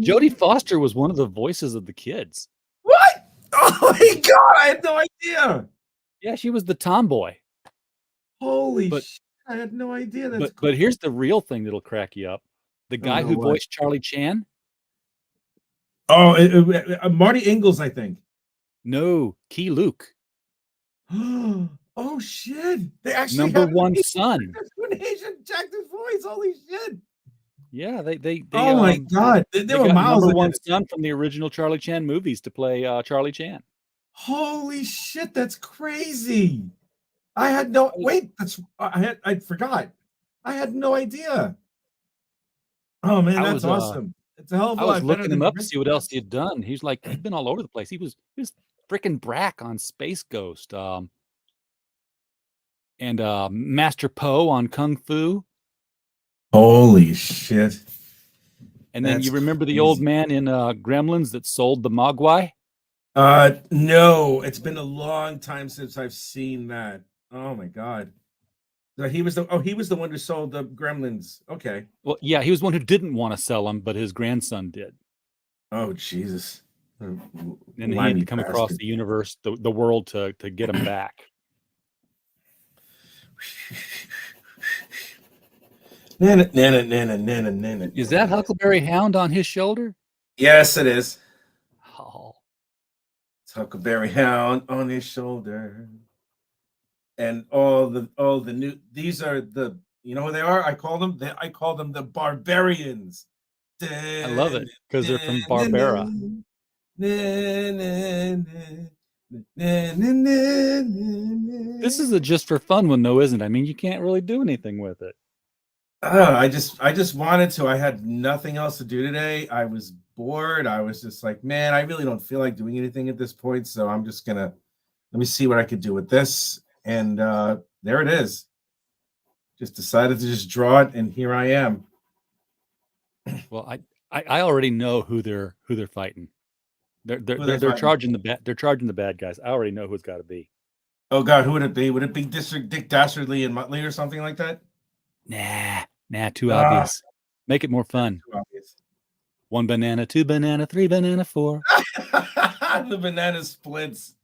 Jodie Foster was one of the voices of the kids.
What? Oh my God, I had no idea.
Yeah, she was the tomboy.
Holy shit, I had no idea. That's
but here's the real thing that'll crack you up. The guy who voiced Charlie Chan.
Oh, Marty Ingalls, I think.
No, Key Luke.
Oh shit! They actually
number one son.
An Asian actor's voice. Holy shit!
Yeah, they
oh my God, they were
got
miles.
Number one son from the original Charlie Chan movies to play Charlie Chan.
Holy shit, that's crazy! I had no I forgot. I had no idea. Oh man, that's awesome. It's a hell of a lot.
I was looking him up to see what else he had done. He's been all over the place. He was freaking Brack on Space Ghost, and Master Po on Kung Fu.
Holy shit!
And then you remember the old man in Gremlins that sold the Mogwai?
No, it's been a long time since I've seen that. Oh my God. He was the one who sold the Gremlins. Okay.
Well, yeah, he was one who didn't want to sell them, but his grandson did.
Oh Jesus!
And he had to come across the universe, the world, to get him back. Is that Huckleberry Hound on his shoulder?
Yes, it is.
Oh,
It's Huckleberry Hound on his shoulder. And all the new, these are the, you know who they are? I call them the barbarians.
I love it because they're from Barbera. This is a just for fun one, though, isn't it? I mean, you can't really do anything with it.
I just wanted to. I had nothing else to do today. I was bored. I was just like, man, I really don't feel like doing anything at this point. So I'm just gonna let me see what I could do with this. And there it is. Just decided to just draw it, and here I am.
Well, I already know who they're fighting. They're charging the bad guys. I already know who it's got to be.
Oh God, who would it be? Would it be Dick Dastardly and Muttley or something like that?
Nah, too obvious. Make it more fun.
Too obvious.
1 banana, 2 banana, 3 banana, 4.
The banana splits.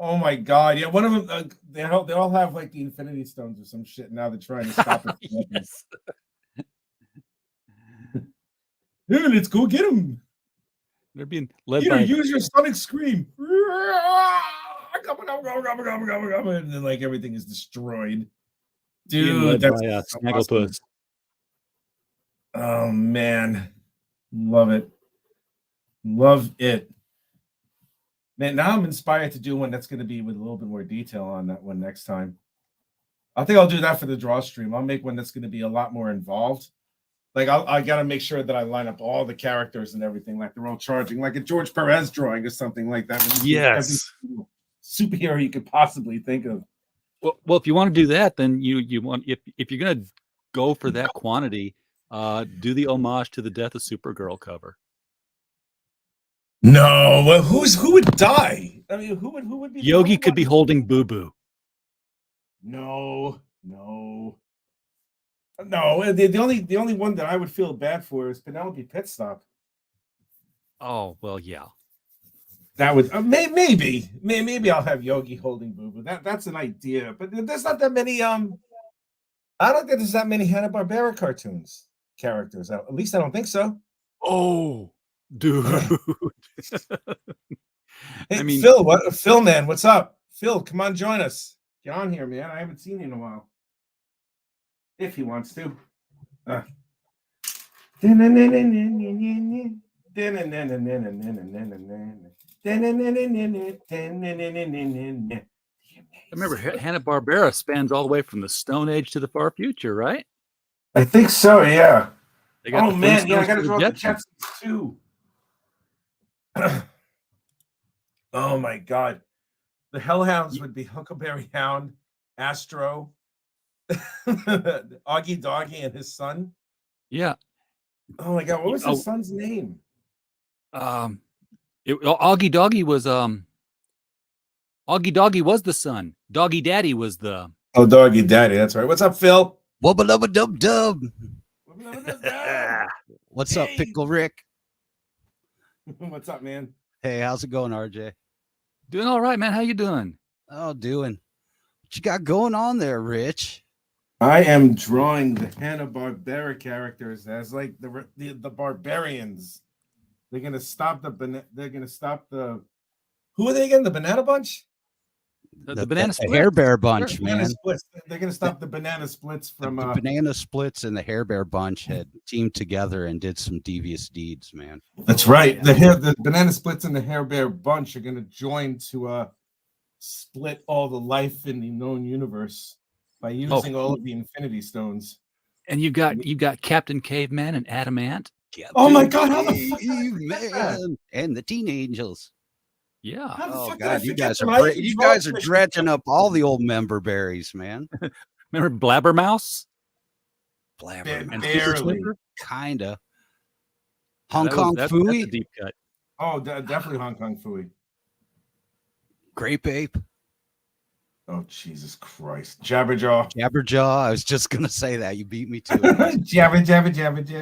Oh my God! Yeah, one of them. They all have like the Infinity Stones or some shit. Now they're trying to stop it.
Yes.
Here, let's go get them.
They're being led
Here,
by.
use your sonic scream. And then like everything is destroyed. Dude, that's so
Snagglepuss.
awesome. Oh man, love it. Man, now I'm inspired to do one that's going to be with a little bit more detail on that one next time. I think I'll do that for the DrawStream. I'll make one that's going to be a lot more involved. Like I got to make sure that I line up all the characters and everything, like they're all charging, like a George Perez drawing or something like that.
Yes.
Every superhero you could possibly think of.
Well, if you want to do that, then you want if you're gonna go for that quantity, do the homage to the Death of Supergirl cover.
No, well, who would die? I mean, who would be?
Yogi could be holding Boo Boo.
No. The only one that I would feel bad for is Penelope Pitstop.
Oh well, yeah.
That would maybe I'll have Yogi holding Boo Boo. That's an idea, but there's not that many. I don't think there's that many Hanna-Barbera cartoons characters. At least I don't think so.
Oh, dude.
Hey, I mean, Phil, man, what's up? Phil, come on, join us. Get on here, man. I haven't seen you in a while. If he wants to. I
remember Hanna-Barbera spans all the way from the Stone Age to the far future, right?
I think so, yeah.
Oh
man, yeah, I gotta draw the Jetsons too. Oh my God. The Hellhounds would be Huckleberry Hound, Astro, Augie Doggy, and his son.
Yeah.
Oh my God, what was his son's name?
Augie Doggy was Augie Doggy was the son. Doggy Daddy was the.
Oh, Doggy Daddy, that's right. What's up, Phil?
Wubba dubba dub dub. What's up, Pickle Rick?
What's up, man?
Hey, how's it going, RJ?
Doing all right, man. How you doing?
Oh, doing. What you got going on there, Rich?
I am drawing the Hanna-Barbera characters as like the barbarians. They're gonna stop the. Who are they again? The Banana Bunch.
The Banana Splits.
The Hair Bear Bunch, man.
Splits. They're gonna stop the Banana Splits from
the Banana Splits and the Hair Bear Bunch had teamed together and did some devious deeds, man.
That's right. The Banana Splits and the Hair Bear Bunch are gonna join to split all the life in the known universe by using all of the Infinity Stones.
And you got Captain Caveman and Adamant.
Oh my God! How the fuck
man? And the Teen Angels.
Yeah.
Oh God, you guys are dredging up all the old member berries, man.
Remember Blabbermouse?
And
Barely.
Kinda. Hong Kong Phooey.
That's a deep cut.
Oh, definitely Hong Kong Phooey.
Grape Ape.
Oh, Jesus Christ. Jabberjaw.
Jabberjaw. I was just going to say that. You beat me to it.
Jabberjaw.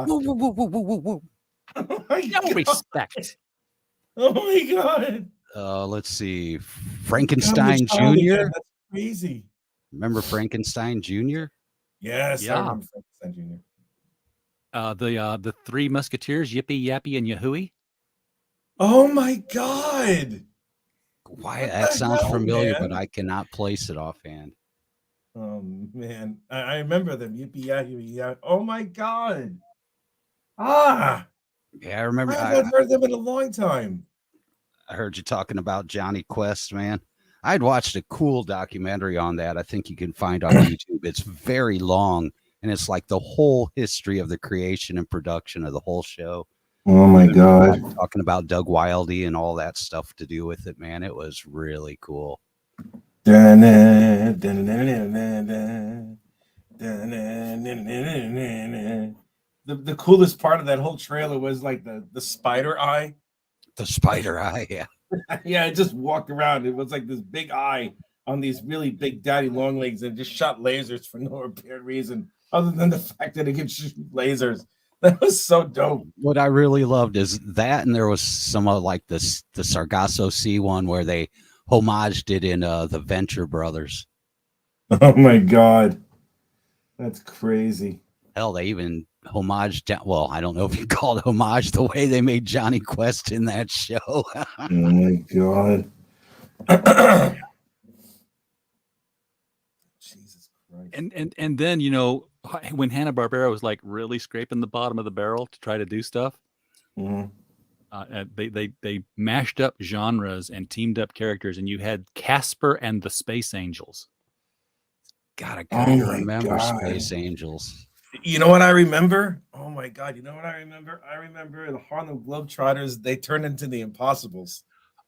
Whoa, whoa, whoa, whoa, whoa, whoa.
Oh my
no
God.
respect.
Oh, my God.
Let's see. Frankenstein Jr.
That's crazy.
Remember Frankenstein Jr.?
Yes, I
Yeah.
remember Frankenstein Jr.
The Three Musketeers, Yippee, Yappy, and Yahui.
Oh my God!
Why
What
that
the
sounds
hell,
familiar,
man?
but I cannot place it offhand.
Oh man, I remember them. Yippee yeah. Oh my God! Ah,
Yeah, I remember.
I haven't heard them in a long time.
I heard you talking about Johnny Quest, man. I'd watched a cool documentary on that. I think you can find on YouTube. It's very long, and it's like the whole history of the creation and production of the whole show.
Oh my God!
Talking about Doug Wildey and all that stuff to do with it, man. It was really cool.
The coolest part of that whole trailer was like the spider eye.
The spider eye, yeah.
Yeah, it just walked around. It was like this big eye on these really big daddy long legs and just shot lasers for no apparent reason other than the fact that it could shoot lasers. That was so dope.
What I really loved is that, and there was some like the Sargasso Sea one where they homaged it in the Venture Brothers.
Oh my God, that's crazy.
Hell, they even homaged. Well, I don't know if you call it homage the way they made Johnny Quest in that show.
Oh my God. Jesus Christ.
And then, you know, when Hanna-Barbera was like really scraping the bottom of the barrel to try to do stuff, they mashed up genres and teamed up characters, and you had Casper and the Space Angels.
God, I kind of remember Space Angels.
You know what I remember? Oh my God! You know what I remember? I remember the Harlem Globetrotters. They turned into the Impossibles.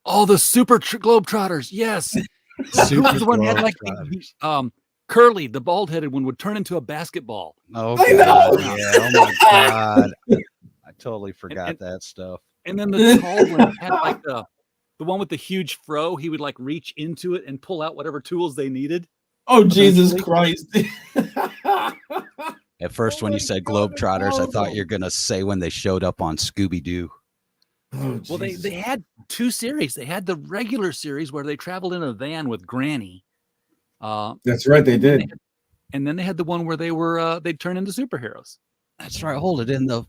Oh, the Super Globetrotters! Yes,
Super
the one had like Curly, the bald-headed one, would turn into a basketball.
Oh, I know. Yeah. Oh my God! I totally forgot that stuff.
And then the tall one had like the one with the huge fro. He would like reach into it and pull out whatever tools they needed.
Oh, Jesus Christ!
At first, when you said Globetrotters, I thought you were going to say when they showed up on Scooby-Doo.
Oh,
well, they had two series. They had the regular series where they traveled in a van with Granny.
That's right, they did.
And then they had the one where they'd turn into superheroes.
That's right. Hold it in the.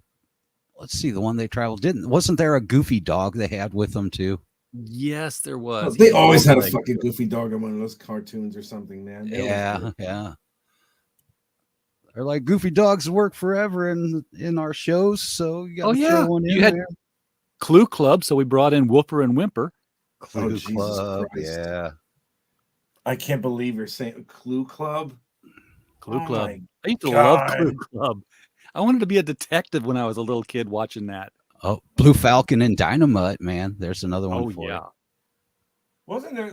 Let's see, the one they traveled wasn't there a Goofy dog they had with them too?
Yes, there was.
They always had a fucking Goofy dog in one of those cartoons or something, man.
Yeah. They're like, Goofy dogs work forever in our shows, so you got to throw one in
had
there.
Clue Club, so we brought in Whooper and Whimper.
Clue Club, yeah.
I can't believe you're saying Clue Club.
Clue Club. I used to love Clue Club. I wanted to be a detective when I was a little kid watching that.
Oh, Blue Falcon and Dynamite, man. There's another one for you.
Wasn't there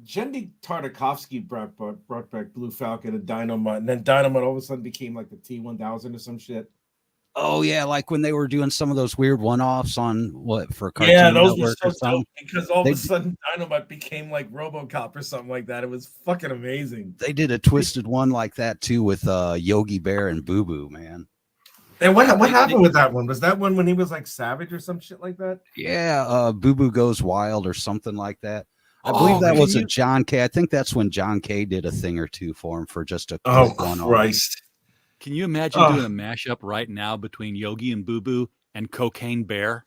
Jenny Tartakovsky brought back Blue Falcon and Dynamite, and then Dynamite all of a sudden became like the T-1000 or some shit.
Oh yeah, like when they were doing some of those weird one-offs on Cartoon
yeah, those
Network
were so dope because all of a sudden Dynamite became like RoboCop or something like that. It was fucking amazing.
They did a twisted one like that too with Yogi Bear and Boo Boo, man.
And what happened with that one? Was that one when he was like savage or some shit like that?
Yeah, Boo Boo Goes Wild or something like that. I believe that was a John K. I think that's when John K. did a thing or two for him for just a quick one.
Christ.
Can you imagine doing a mashup right now between Yogi and Boo Boo and Cocaine Bear?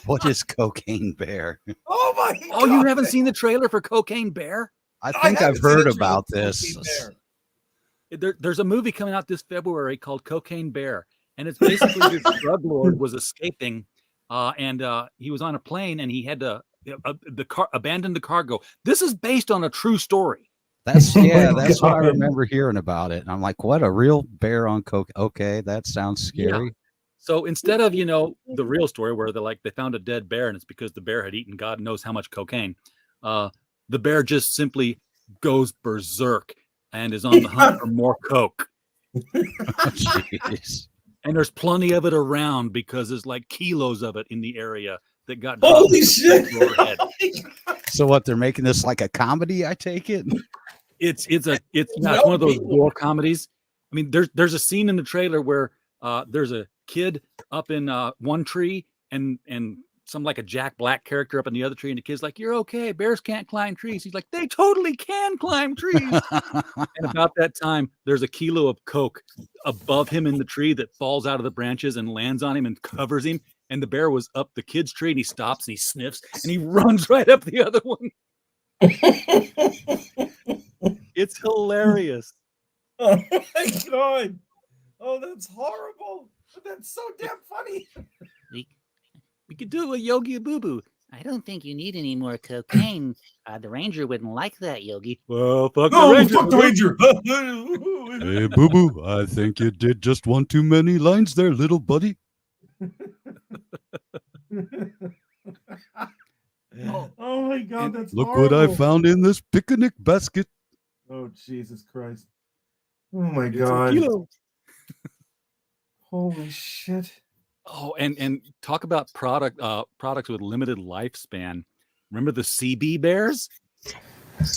What is Cocaine Bear?
Oh my God.
Oh, you haven't seen the trailer for Cocaine Bear?
I think I've heard about this.
There's a movie coming out this February called Cocaine Bear, and it's basically this drug lord was escaping, and he was on a plane, and he had to abandon the cargo. This is based on a true story.
That's what I remember hearing about it. And I'm like, what, a real bear on coke? Okay, that sounds scary.
Yeah. So instead of the real story where they found a dead bear and it's because the bear had eaten God knows how much cocaine, the bear just simply goes berserk and is on the hunt for more coke.
Jeez.
And there's plenty of it around because there's like kilos of it in the area that got
holy shit.
So what, they're making this like a comedy, I take it?
It's one of those war comedies. I mean, there's a scene in the trailer where there's a kid up in one tree and some like a Jack Black character up in the other tree, and the kid's like, "You're okay. Bears can't climb trees." He's like, "They totally can climb trees." And about that time, there's a kilo of coke above him in the tree that falls out of the branches and lands on him and covers him. And the bear was up the kid's tree, and he stops and he sniffs and he runs right up the other one. It's hilarious.
Oh my God. Oh, that's horrible. But that's so damn funny.
We could do a Yogi Boo Boo. I don't think you need any more cocaine. The ranger wouldn't like that, Yogi.
Well, fuck
No,
the ranger.
fuck the ranger.
Hey, Boo Boo, I think you did just one too many lines there, little buddy.
Oh my God, that's
Look
horrible.
what I found in this picnic basket.
Oh, Jesus Christ. Oh my
It's a
God.
kilo.
Holy shit.
Oh, and talk about products with limited lifespan. Remember the CB bears?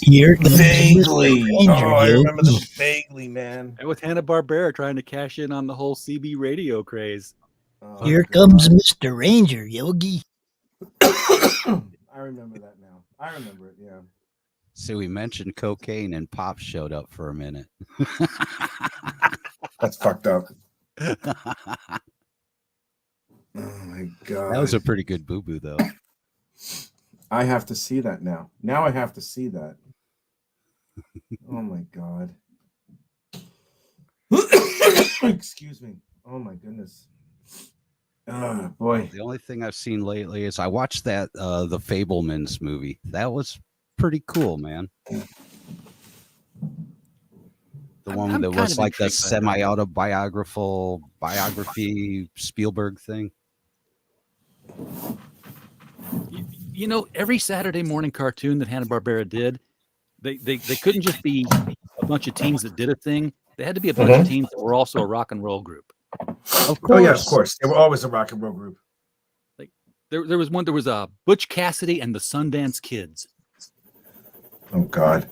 Here comes
Vaguely.
Mr. Ranger,
Oh, I
Yogi.
remember them vaguely, man.
And with Hanna-Barbera trying to cash in on the whole CB radio craze.
Oh,
Here
God.
comes Mr. Ranger, Yogi.
I remember that now. I remember it, yeah.
So we mentioned cocaine and Pop showed up for a minute.
That's fucked up. Oh my God.
That was a pretty good Boo Boo, though.
I have to see that now. Now I have to see that. Oh my God. Excuse me. Oh my goodness. Oh boy.
The only thing I've seen lately is I watched that the Fablemans movie. That was pretty cool, man. The one
I'm
that
kind
was
of
like the
intrigued by that.
semi-autobiographical biography Spielberg thing.
You know, every Saturday morning cartoon that Hanna-Barbera did, they couldn't just be a bunch of teams that did a thing. They had to be a bunch of teams that were also a rock and roll group.
Of
Oh yeah, of course. They were always a rock and roll group.
Like there was Butch Cassidy and the Sundance Kids.
Oh God.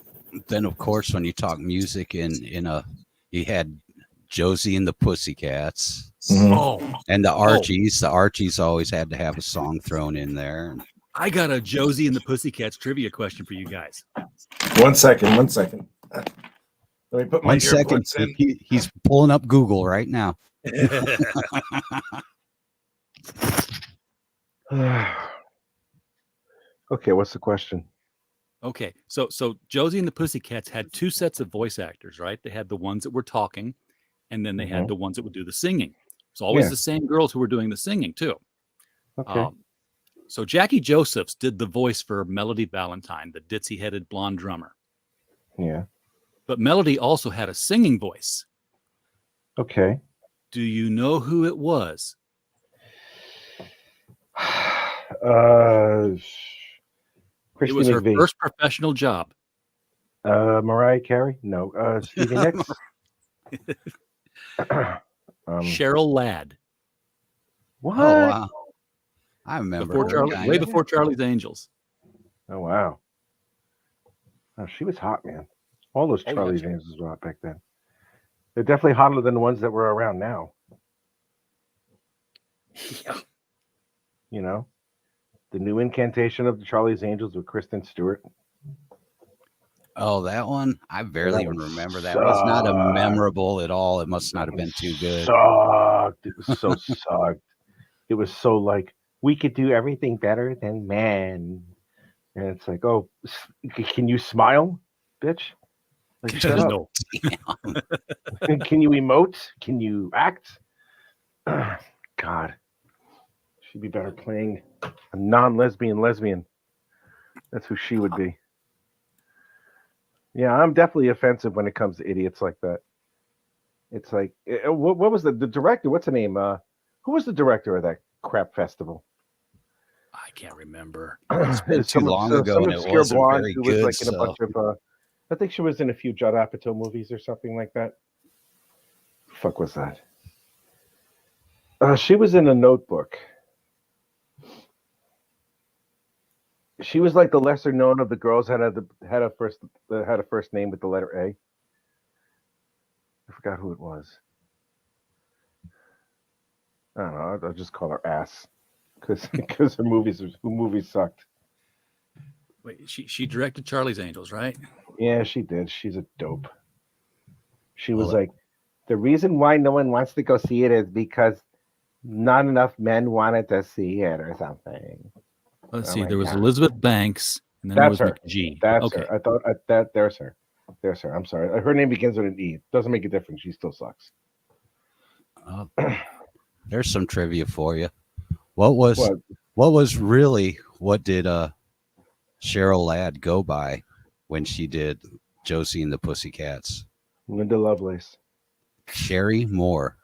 Then of course when you talk music you had Josie and the Pussycats.
Oh,
And the Archies. The Archies always had to have a song thrown in there.
I got a Josie and the Pussycats trivia question for you guys.
1 second. Let me put my
1 second.
earbuds in.
He's pulling up Google right now.
Okay, what's the question?
Okay, so Josie and the Pussycats had two sets of voice actors, right? They had the ones that were talking, and then they had the ones that would do the singing. It's always
Yeah.
the same girls who were doing the singing too.
Okay.
So Jackie Josephs did the voice for Melody Valentine, the ditzy-headed blonde drummer.
Yeah.
But Melody also had a singing voice.
Okay.
Do you know who it was?
Christy
It was her
McVie.
first professional job.
Mariah Carey? No. Stevie Nicks?
Cheryl Ladd.
What?
Oh, wow. I remember her.
Way before Charlie's Angels.
Oh, wow. Oh, she was hot, man. All those
Oh, yeah,
Charlie's
she-
Angels were hot back then. They're definitely hotter than the ones that were around now.
Yeah.
You know? The new incantation of the Charlie's Angels with Kristen Stewart.
Oh, that one? I barely
That
even
one
remember. That was not a
sucked.
memorable at all. It must not have been too good.
Sucked. It was so sucked. It was so like, we could do everything better than men. And it's like, oh, can you smile, bitch? Like, shut up.
No.
Can you emote? Can you act? God. She'd be better playing a non-lesbian lesbian. That's who she would be. Yeah, I'm definitely offensive when it comes to idiots like that. It's like, what was the director? What's the name? Who was the director of that crap festival?
I can't remember.
It's been too long ago, and it
obscure
wasn't
blonde
very
who was
good.
like in a
So.
bunch of. I think she was in a few Judd Apatow movies or something like that. Fuck was that? She was in a Notebook. She was like the lesser known of the girls that had a first name with the letter A. I forgot who it was. I don't know. I'll just call her Ass. because her movies sucked.
Wait, she directed Charlie's Angels, right?
Yeah, she did. She's a dope. She was
Well,
like, the reason why no one wants to go see it is because not enough men wanted to see it or something.
Let's
Oh
see.
my
There was
God.
Elizabeth Banks, and then there
That's
was
her.
McGee.
That's
Okay.
her. I thought that there's her. There's her. I'm sorry. Her name begins with an E. Doesn't make a difference. She still sucks.
there's some trivia for you. What did Cheryl Ladd go by when she did Josie and the Pussycats?
Linda Lovelace.
Sherry Moore.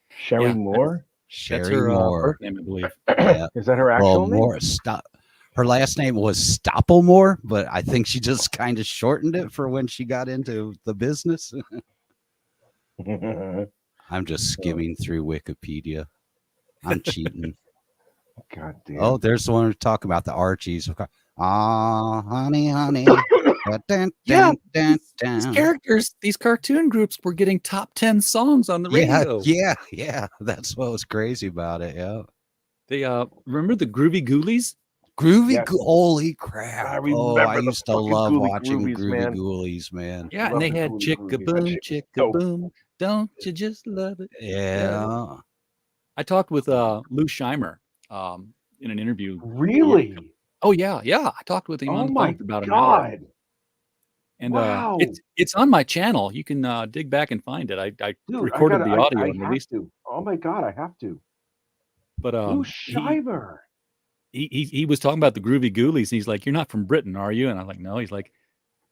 Sherry
Yeah,
Moore?
Sherry
That's her
Moore.
birth name, I believe.
Yeah.
Is that her actual name?
Moore. Her last name was Stopplemore, but I think she just kind of shortened it for when she got into the business. I'm just skimming through Wikipedia. I'm cheating.
God damn.
Oh, there's the one we're talking about, the Archies. Honey, honey.
Yeah, these characters, these cartoon groups were getting top 10 songs on the radio.
Yeah. That's what was crazy about it. Yeah.
They remember the Groovy Ghoulies?
Holy crap.
I remember
I used to
fucking
love
Ghoulie
watching
Groovies,
Groovy
man.
Ghoulies, man.
Yeah, and
Love
they
the
had
Ghoulie
Chicka
Groovies. That
Boom,
shit was
Chicka
dope.
Boom. Don't you just love it?
Yeah.
I talked with Lou Scheimer in an interview.
Really?
Oh yeah. I talked with him
Oh
on the
my
phone for about an hour.
God.
And
Wow.
it's on my channel. You can dig back and find it. I
Dude,
recorded the audio
I
and
have
released it.
to. Oh my God, I have to.
But
Lou Scheimer.
he was talking about the Groovy Ghoulies, and he's like, "You're not from Britain, are you?" And I'm like, "No." He's like,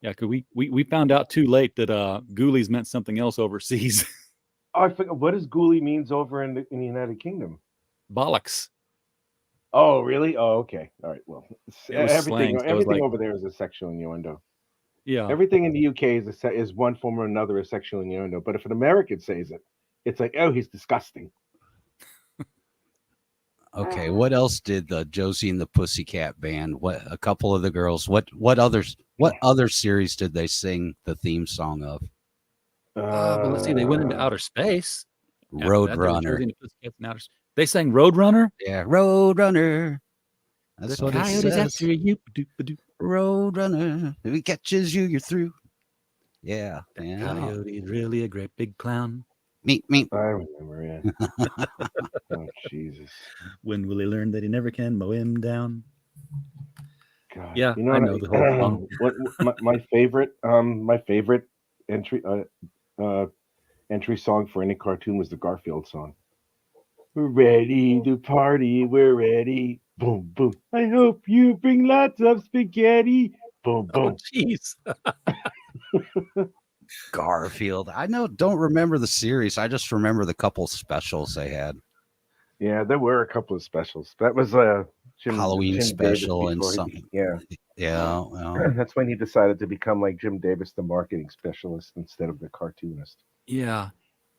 "Yeah, because we found out too late that Ghoulies meant something else overseas."
Oh, I forgot. What does ghoulie means over in the United Kingdom?
Bollocks.
Oh, really? Oh, okay. All right. Well,
It was slang, so it was like,
over there is a sexual innuendo.
yeah.
Everything in the UK is one form or another a sexual innuendo. But if an American says it, it's like, oh, he's disgusting.
Okay, what else did the Josie and the Pussycat Band? What a couple of the girls. What other series did they sing the theme song of?
Well, let's see. They went into outer space.
Roadrunner.
They sang Roadrunner.
Yeah, Roadrunner. That's
The
what it
coyote's
says.
after you. Ba-doop.
Roadrunner. If he catches you, you're through. Yeah.
The coyote's really a great big clown.
Me.
I remember, yeah. Oh, Jesus.
When will he learn that he never can mow him down?
God.
Yeah,
You know
I know the whole song.
My favorite entry song for any cartoon was the Garfield song. We're ready to party. We're ready. Boom, boom. I hope you bring lots of spaghetti. Boom, boom.
Oh, jeez.
Garfield. I don't remember the series. I just remember the couple specials they had.
Yeah, there were a couple of specials. That was
Halloween
Jim
special
Davis
and
before
something.
Yeah.
Well.
That's when he decided to become like Jim Davis, the marketing specialist, instead of the cartoonist.
Yeah.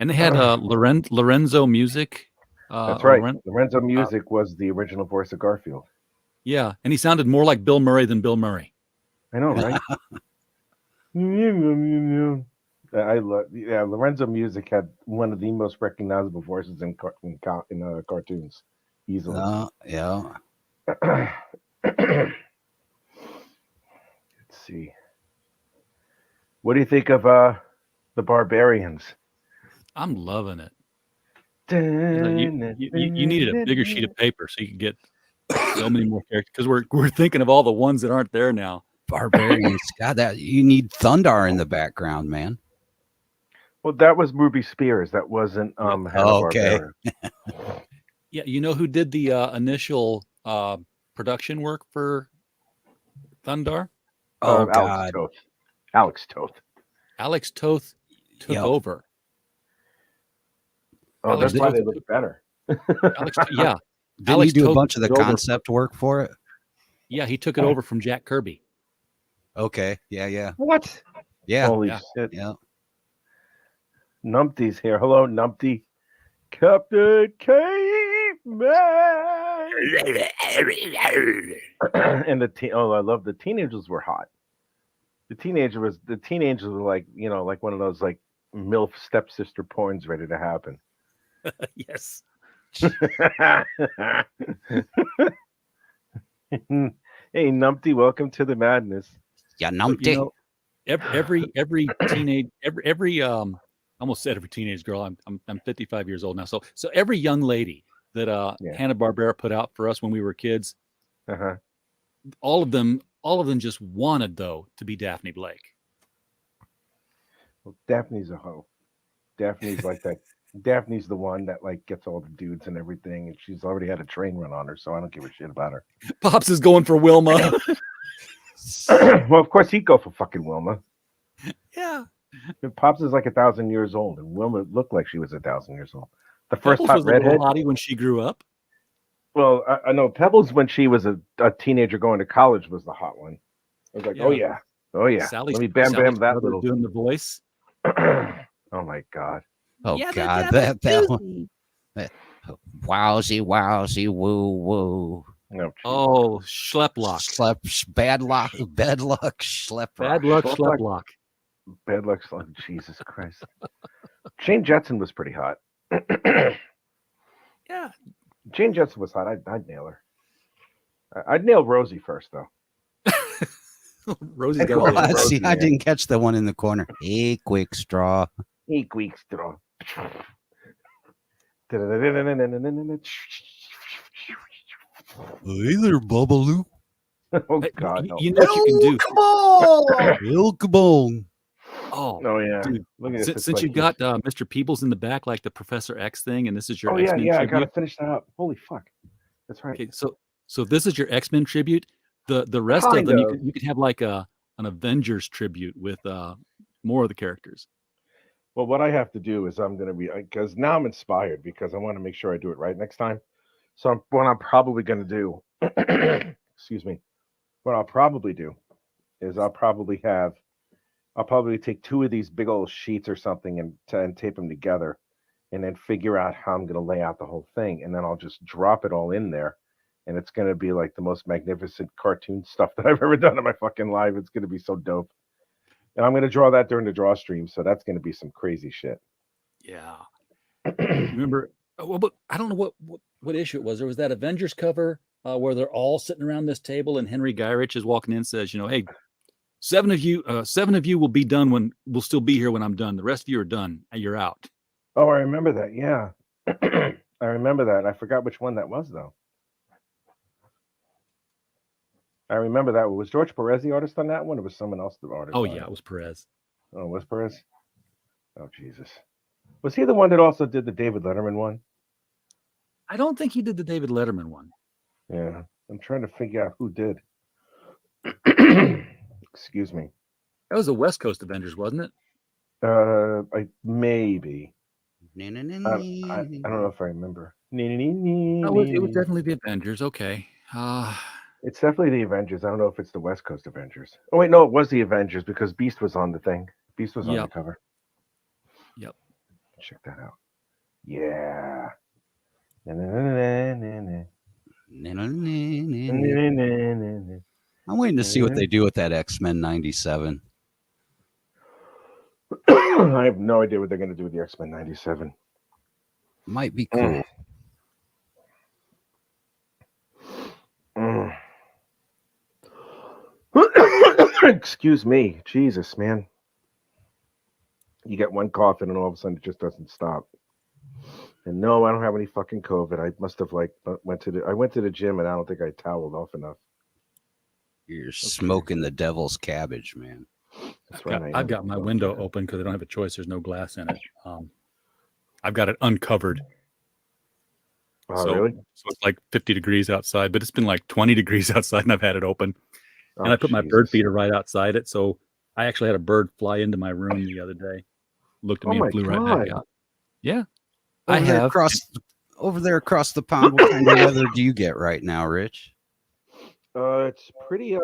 And they had Lorenzo Music.
That's right. Lorenzo Music was the original voice of Garfield.
Yeah. And he sounded more like Bill Murray than Bill Murray.
I know, right? I love. Yeah, Lorenzo Music had one of the most recognizable voices in cartoons, easily.
Yeah.
Let's see. What do you think of the Barbarians?
I'm loving it. You needed a bigger sheet of paper so you could get so many more characters, because we're thinking of all the ones that aren't there now.
Barbarians. God, that you need Thundar in the background, man.
Well, that was Ruby Spears. That wasn't
okay.
Yeah, you know who did the initial production work for Thundar?
Oh, God.
Alex Toth.
Alex Toth took over.
Oh, that's why they look better.
Yeah.
Didn't he do a bunch of the concept work for it?
Yeah, he took it over from Jack Kirby.
Okay. Yeah.
What?
Yeah.
Holy shit.
Yeah.
Numpty's here. Hello, Numpty. Captain Caveman. And I love the teenagers were hot. The teenagers were like, like one of those like MILF stepsister porns ready to happen.
Yes.
Hey, Numpty, welcome to the madness.
Yeah,
But,
numpty.
you know, every teenage every I almost said every teenage girl. I'm 55 years old now. So every young lady that
Yeah.
Hanna-Barbera put out for us when we were kids,
Uh-huh.
all of them just wanted though to be Daphne Blake.
Well, Daphne's a hoe. Daphne's like that. Daphne's the one that like gets all the dudes and everything, and she's already had a train run on her, so I don't give a shit about her.
Pops is going for Wilma.
Well, of course he'd go for fucking Wilma.
Yeah.
And Pops is like 1,000 years old, and Wilma looked like she was 1,000 years old. The first
Pebbles
hot
was a little
redhead.
hottie when she grew up.
Well, I know Pebbles when she was a teenager going to college was the hot one. I was like,
Yeah.
oh yeah.
Sally's,
Let me bam
Sally's
that
brother
little.
doing the voice.
Oh my god.
Oh
Yeah,
God,
that
that one. Wowsy, wowsy, woo, woo.
No.
Oh, Schleplock.
Bad luck, schlepper.
Bad luck,
Schleplock.
Schleplock.
Bad luck. Oh, Jesus Christ. Jane Jetson was pretty hot.
Yeah.
Jane Jetson was hot. I'd nail her. I'd nail Rosie first, though.
Rosie's got
Well,
all the-
see, I
man.
didn't catch the one in the corner. Hey, quick straw.
Hey, quick straw.
Hey there, Bubbaloo.
Oh
Hey,
God, no.
you know what you can do?
Come on. Come on.
Oh,
yeah.
dude.
Look at this. It's
Since
like
you've got Mr. Peebles in the back, like the Professor X thing, and this is your
Oh yeah,
X-Men
yeah. I
tribute.
gotta finish that up. Holy fuck. That's right.
Okay, so this is your X-Men tribute. The rest of
Kind
them,
of.
you could have like an Avengers tribute with more of the characters.
Well, what I have to do is I'm gonna be because now I'm inspired because I want to make sure I do it right next time. So what I'm probably gonna do, excuse me, what I'll probably do is I'll probably take 2 of these big old sheets or something and tape them together, and then figure out how I'm gonna lay out the whole thing, and then I'll just drop it all in there, and it's gonna be like the most magnificent cartoon stuff that I've ever done in my fucking life. It's gonna be so dope. And I'm going to draw that during the DrawStream, so that's going to be some crazy shit.
Yeah. Remember? Well, but I don't know what issue it was. There was that Avengers cover where they're all sitting around this table, and Henry Gyrich is walking in and says, "Hey, 7 of you will be done when we'll still be here when I'm done. The rest of you are done. You're out."
Oh, I remember that. Yeah, I remember that. I forgot which one that was though. I remember that. Was George Perez the artist on that one, or was someone else the artist?
Oh
on
yeah, it was Perez.
Oh, it was Perez? Oh, Jesus. Was he the one that also did the David Letterman one?
I don't think he did the David Letterman one.
Yeah. I'm trying to figure out who did. Excuse me.
That was the West Coast Avengers, wasn't it?
Maybe. I don't know if I remember.
It was definitely the Avengers. Okay.
It's definitely the Avengers. I don't know if it's the West Coast Avengers. Oh wait, no, it was the Avengers because Beast was on the thing. Beast was on the cover.
Yep.
Check that out. Yeah.
I'm waiting to see what they do with that X-Men 97.
I have no idea what they're going to do with the X-Men 97.
Might be cool.
Excuse me. Jesus, man. You get one cough and all of a sudden it just doesn't stop. And no, I don't have any fucking COVID. I must have I went to the gym and I don't think I toweled off enough.
You're smoking the devil's cabbage, man.
That's right.
I've got my window open because I don't have a choice. There's no glass in it. I've got it uncovered.
Oh, really?
So it's like 50 degrees outside, but it's been like 20 degrees outside and I've had it open. And I put my bird feeder right outside it. So I actually had a bird fly into my room the other day, looked at me and flew right back out. Yeah.
Over there across the pond, what kind of weather do you get right now, Rich?
It's pretty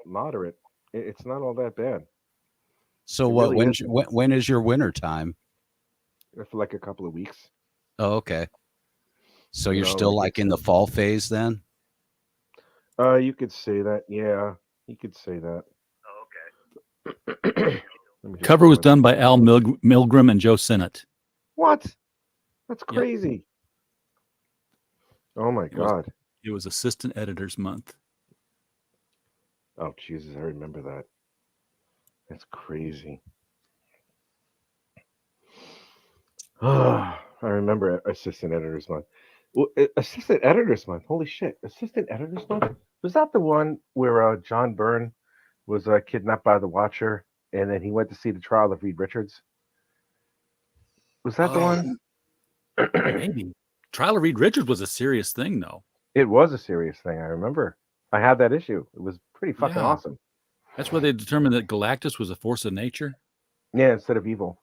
moderate. It's not all that bad.
So when is your winter time?
For like a couple of weeks.
Oh, okay. So you're still like in the fall phase then?
You could say that. Yeah, you could say that.
Oh, okay. Cover was done by Al Milgram and Joe Sinnott.
What? That's crazy. Oh my God.
It was Assistant Editors Month.
Oh Jesus, I remember that. That's crazy. I remember Assistant Editors Month. Well, Assistant Editors Month. Holy shit! Assistant Editors Month. Was that the one where John Byrne was kidnapped by the Watcher, and then he went to see the trial of Reed Richards? Was that the one?
Maybe. Trial of Reed Richards was a serious thing, though.
It was a serious thing. I remember. I had that issue. It was pretty fucking awesome.
That's where they determined that Galactus was a force of nature.
Yeah, instead of evil.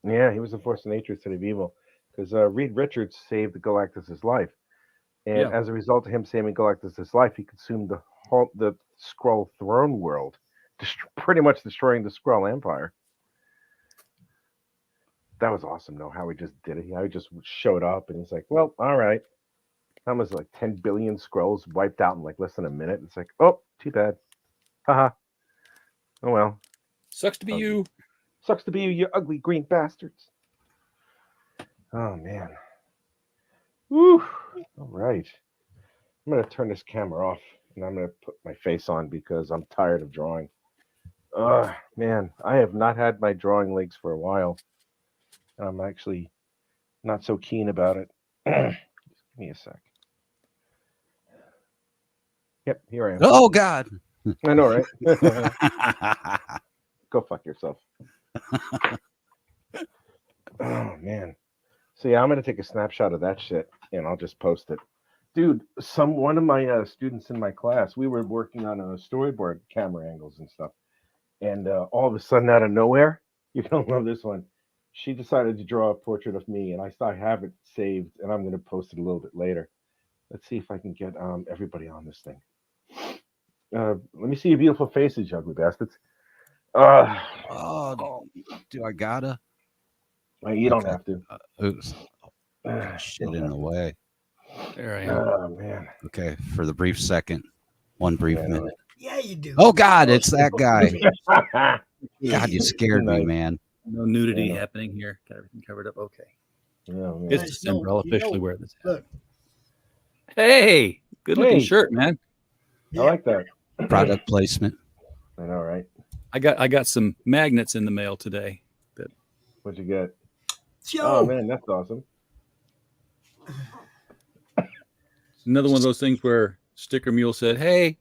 Yeah, he was a force of nature instead of evil. Because Reed Richards saved Galactus's life. And as a result of him saving Galactus's life, he consumed the Skrull throne world, pretty much destroying the Skrull Empire. That was awesome, though, how he just did it. How he just showed up, and he's like, well, all right. That was like 10 billion Skrulls wiped out in like less than a minute. It's like, oh, too bad. Haha. Oh, well.
Sucks to be you.
Sucks to be you, you ugly green bastards. Oh, man. Woo. All right. I'm going to turn this camera off, and I'm going to put my face on because I'm tired of drawing. Man, I have not had my drawing legs for a while. I'm actually not so keen about it. Just give me a sec. Yep, here I am.
Oh, God.
I know, right? Go fuck yourself. Oh, man. So, yeah, I'm going to take a snapshot of that shit, and I'll just post it. Dude, one of my students in my class, we were working on a storyboard camera angles and stuff. And all of a sudden, out of nowhere, you're going to love this one. She decided to draw a portrait of me, and I have it saved, and I'm going to post it a little bit later. Let's see if I can get everybody on this thing. Let me see your beautiful faces, you ugly bastards.
Do I gotta?
You don't have to.
Oops. Shit in the way.
There I am.
Oh, man.
Okay, for the brief second. One brief minute.
Yeah, you do.
Oh, God, it's that guy. God, you scared me, man.
No nudity happening here. Got everything covered up. Okay.
Oh,
it's December. I'll officially wear this.
Look.
Hey, good looking shirt, man.
I like that.
Product placement.
I know, right?
I got some magnets in the mail today.
What'd you get?
Joe.
Oh, man, that's awesome.
Another one of those things where Sticker Mule said, hey,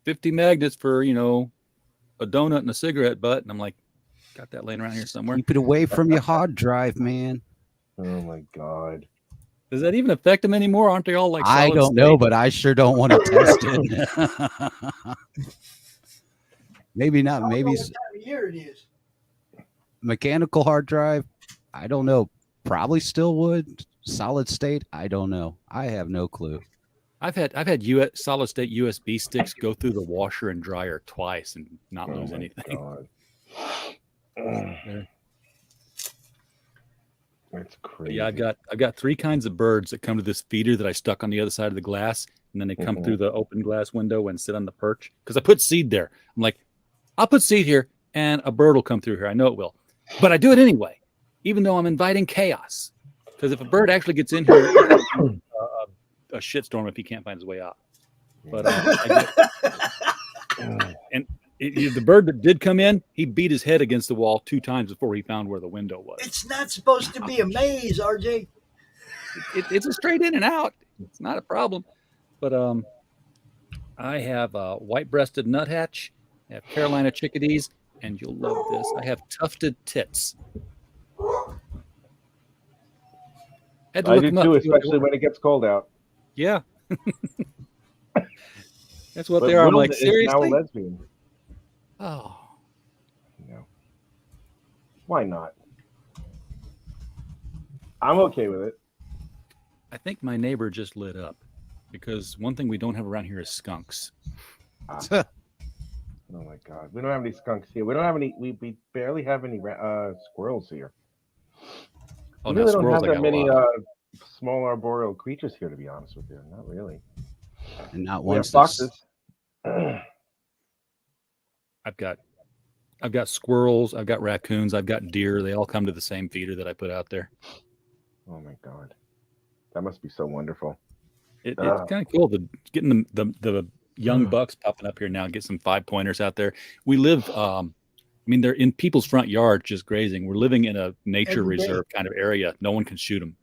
50 magnets for, a donut and a cigarette butt. And I'm like, got that laying around here somewhere.
Keep it away from your hard drive, man.
Oh, my God.
Does that even affect them anymore? Aren't they all like
I don't
state?
know, but I sure don't want to test it. Maybe not. Maybe
what time of year it is.
Mechanical hard drive. I don't know. Probably still would. Solid state. I don't know. I have no clue.
I've had solid state USB sticks go through the washer and dryer twice and not lose anything.
That's crazy.
Yeah, I've got three kinds of birds that come to this feeder that I stuck on the other side of the glass, and then they come through the open glass window and sit on the perch because I put seed there. I'm like, I'll put seed here, and a bird will come through here. I know it will, but I do it anyway, even though I'm inviting chaos. Because if a bird actually gets in here, a shitstorm if he can't find his way out. But the bird that did come in, he beat his head against the wall 2 times before he found where the window was.
It's not supposed to be a maze, RJ.
It's a straight in and out. It's not a problem. But I have white-breasted nuthatch, I have Carolina chickadees, and you'll love this. I have tufted tits.
I do too, especially when it gets cold out.
Yeah. That's what they are. I'm like, seriously?
Now a lesbian.
Oh.
No. Why not? I'm okay with it.
I think my neighbor just lit up because one thing we don't have around here is skunks.
Oh my God. We don't have any skunks here. We don't have any, we barely have any squirrels here.
Oh,
we really don't have that many small arboreal creatures here, to be honest with you. Not really.
And not
we
once.
Have foxes.
I've got squirrels. I've got raccoons. I've got deer. They all come to the same feeder that I put out there.
Oh my God, that must be so wonderful.
It's kind of cool getting the young bucks popping up here now. Get some 5-pointers out there. We live. I mean, they're in people's front yard just grazing. We're living in a nature
Every day.
reserve kind of area. No one can shoot them.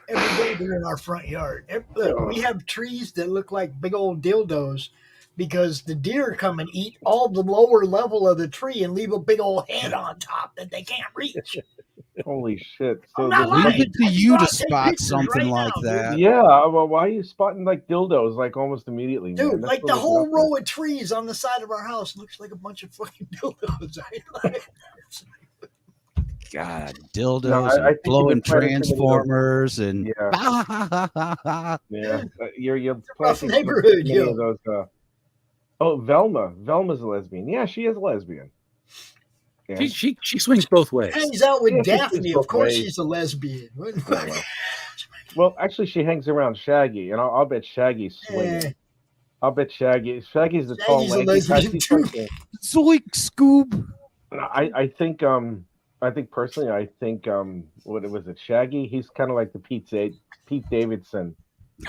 Every day they're in our front yard. Look, we have trees that look like big old dildos because the deer come and eat all the lower level of the tree and leave a big old head on top that they can't reach.
Holy shit! So
leave it to you to spot something like that.
Yeah, well, why are you spotting like dildos like almost immediately,
Dude,
man?
like the whole row of trees on the side of our house looks like a bunch of fucking dildos.
God, dildos,
No, I
and
think
blowing
you've been planting
transformers, and
yeah, you're
rough
planting
neighborhood,
many
yo.
of those. Oh, Velma's a lesbian. Yeah, she is a lesbian. Yeah.
She swings both ways.
Hangs out with
Yeah, she
Daphne.
swings
Of
both
course,
ways.
she's a lesbian.
Well, actually, she hangs around Shaggy, and I'll bet Shaggy's swinging.
Eh.
I'll bet Shaggy's the tall,
Shaggy's a
lanky guy.
lesbian
He's
too.
fucking-
Zoink, Scoob.
I think personally, what was it, Shaggy? He's kind of like the Pete Davidson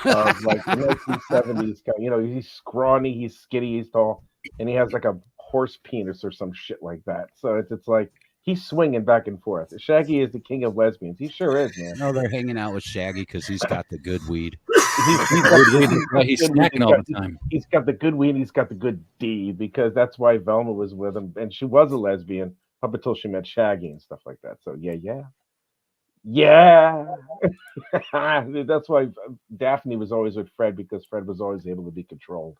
of like the 1970s guy. You know, he's scrawny, he's skinny, he's tall, and he has like a horse penis or some shit like that. So it's like he's swinging back and forth. Shaggy is the king of lesbians. He sure is, man.
No, they're hanging out with Shaggy because he's got the good weed.
He's snacking all the time.
He's got the good weed. He's got the good D because that's why Velma was with him, and she was a lesbian up until she met Shaggy and stuff like that. So yeah. That's why Daphne was always with Fred because Fred was always able to be controlled.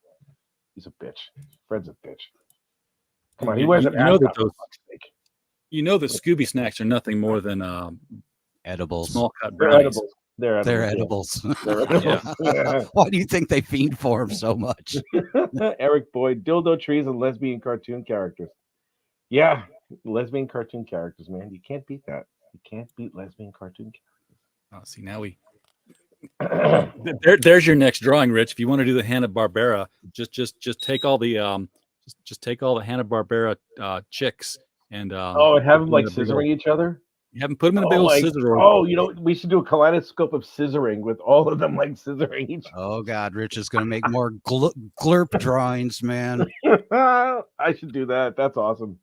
He's a bitch. Fred's a bitch. Come on, he wears an ascot, for fuck's sake.
You know that Scooby snacks are nothing more than
edibles.
Small cut
They're
brownies.
edibles. They're edibles.
They're edibles.
They're edibles. Yeah.
Why do you think they fiend for him so much?
Eric Boyd, dildo trees and lesbian cartoon characters. Yeah, lesbian cartoon characters, man. You can't beat that. You can't beat lesbian cartoon characters.
Oh, see, now we. There's your next drawing, Rich. If you want to do the Hanna-Barbera, just take all the just take all the Hanna-Barbera chicks and
and have them like scissoring each other.
You haven't put them in a big old scissor.
Oh, you know, we should do a kaleidoscope of scissoring with all of them like scissoring each other.
Oh God, Rich is going to make more glurp drawings, man.
I should do that. That's awesome.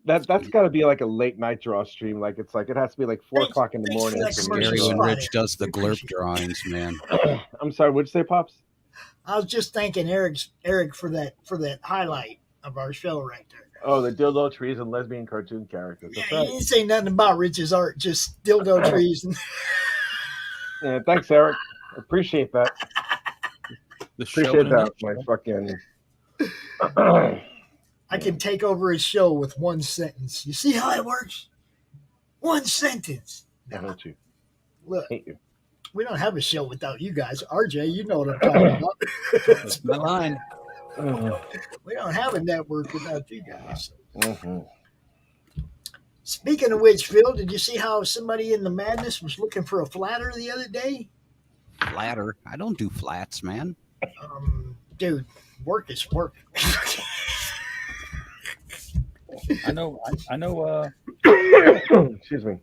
That's got to be like a late night draw stream. Like it has to be like 4 o'clock in the morning.
It's scary when Rich does the glurp drawings, man.
I'm sorry. What'd you say, Pops?
I was just thanking Eric for that highlight of our show right there.
Oh, the dildo trees and lesbian cartoon characters. That's
Yeah,
right.
you didn't say nothing about Rich's art, just dildo trees. And
Yeah, thanks, Eric. Appreciate that. Appreciate that. My fucking.
I can take over his show with one sentence. You see how it works? One sentence.
I hate you.
Look,
Hate you.
we don't have a show without you guys. RJ, you know what I'm talking about.
That's my line.
We don't have a network without you guys.
Mm-hmm.
Speaking of which, Phil, did you see how somebody in the madness was looking for a flatter the other day?
Flatter? I don't do flats, man.
Dude, work is work.
I know.
Excuse me.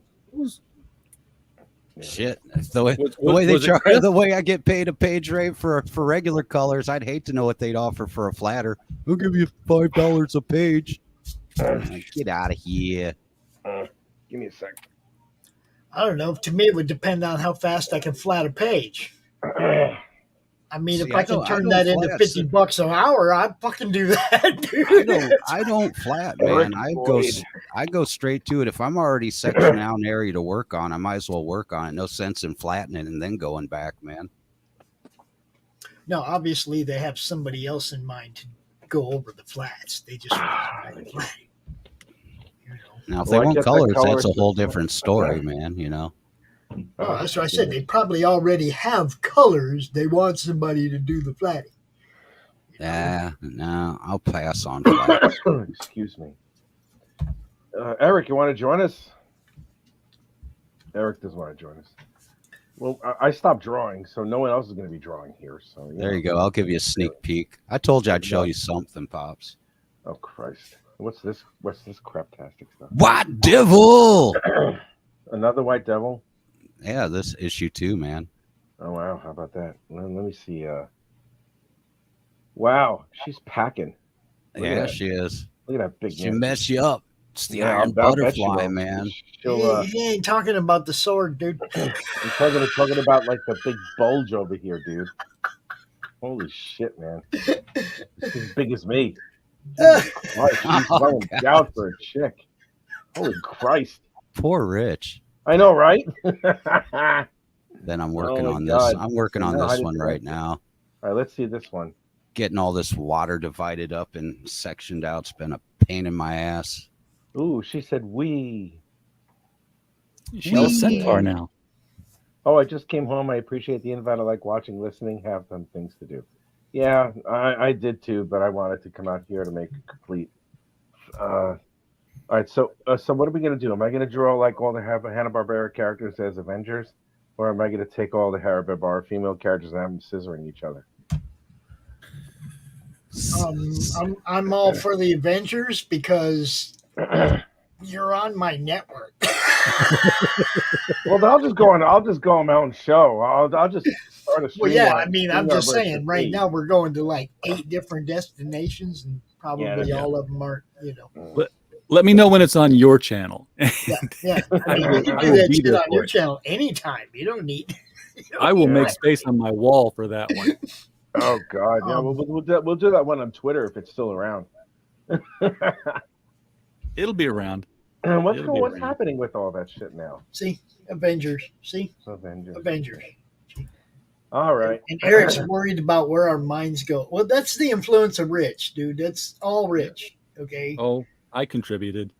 Shit, the way I get paid a page rate for regular colors, I'd hate to know what they'd offer for a flatter. I'll give you $5 a page. Get out of here.
Give me a sec.
I don't know. To me, it would depend on how fast I can flat a page. I mean, if I can turn that into $50 an hour, I'd fucking do that, dude.
I don't flat, man. I go straight to it. If I'm already sectioning out an area to work on, I might as well work on it. No sense in flattening it and then going back, man.
No, obviously they have somebody else in mind to go over the flats. They just want somebody to flat it.
Now, if they want colors, that's a whole different story, man. You know.
Oh, that's what I said. They probably already have colors. They want somebody to do the flatting.
Yeah, no, I'll pass on flat.
Excuse me. Eric, you want to join us? Eric doesn't want to join us. Well, I stopped drawing, so no one else is going to be drawing here. So
There you go. I'll give you a sneak peek. I told you I'd show you something, Pops.
Oh, Christ. What's this? What's this craptastic stuff?
White devil!
Another white devil?
Yeah, this issue too, man.
Oh wow, how about that? Let me see. Wow, she's packing. Look at
Yeah,
that.
she is.
Look at that big
She
man.
mess you up. It's the
Yeah,
Iron
I'll bet she
Butterfly,
will.
man.
He ain't talking about the sword, dude.
I'm talking about like the big bulge over here, dude. Holy shit, man! It's as big as me. Jesus Christ, she's running down for a chick. Holy Christ!
Poor Rich.
I know, right?
Then I'm working
my
on
God.
this. I'm working on
No,
this one right now.
All right, let's see this one.
Getting all this water divided up and sectioned out. It's been a pain in my ass.
Ooh, she said we.
She's a centaur now.
Oh, I just came home. I appreciate the invite. I like watching, listening, have some things to do. Yeah, I did too, but I wanted to come out here to make it complete. All right, so what are we gonna do? Am I gonna draw like all the Hanna-Barbera characters as Avengers, or am I gonna take all the Hanna-Barbera female characters and have them scissoring each other?
I'm all for the Avengers because you're on my network.
Well, then I'll just go on my own show. I'll just start a stream.
Well, yeah, I mean, I'm just saying. Right now, we're going to like 8 different destinations, and probably all of them aren't.
Let me know when it's on your channel.
Yeah. I mean, you can do that shit on your channel anytime. You don't need.
I will make space on my wall for that one.
Oh God, yeah, we'll do that one on Twitter if it's still around.
It'll be around.
What's happening with all that shit now?
See, Avengers. See,
Avengers. All right.
And Eric's worried about where our minds go. Well, that's the influence of Rich, dude. That's all Rich. Okay.
Oh, I contributed.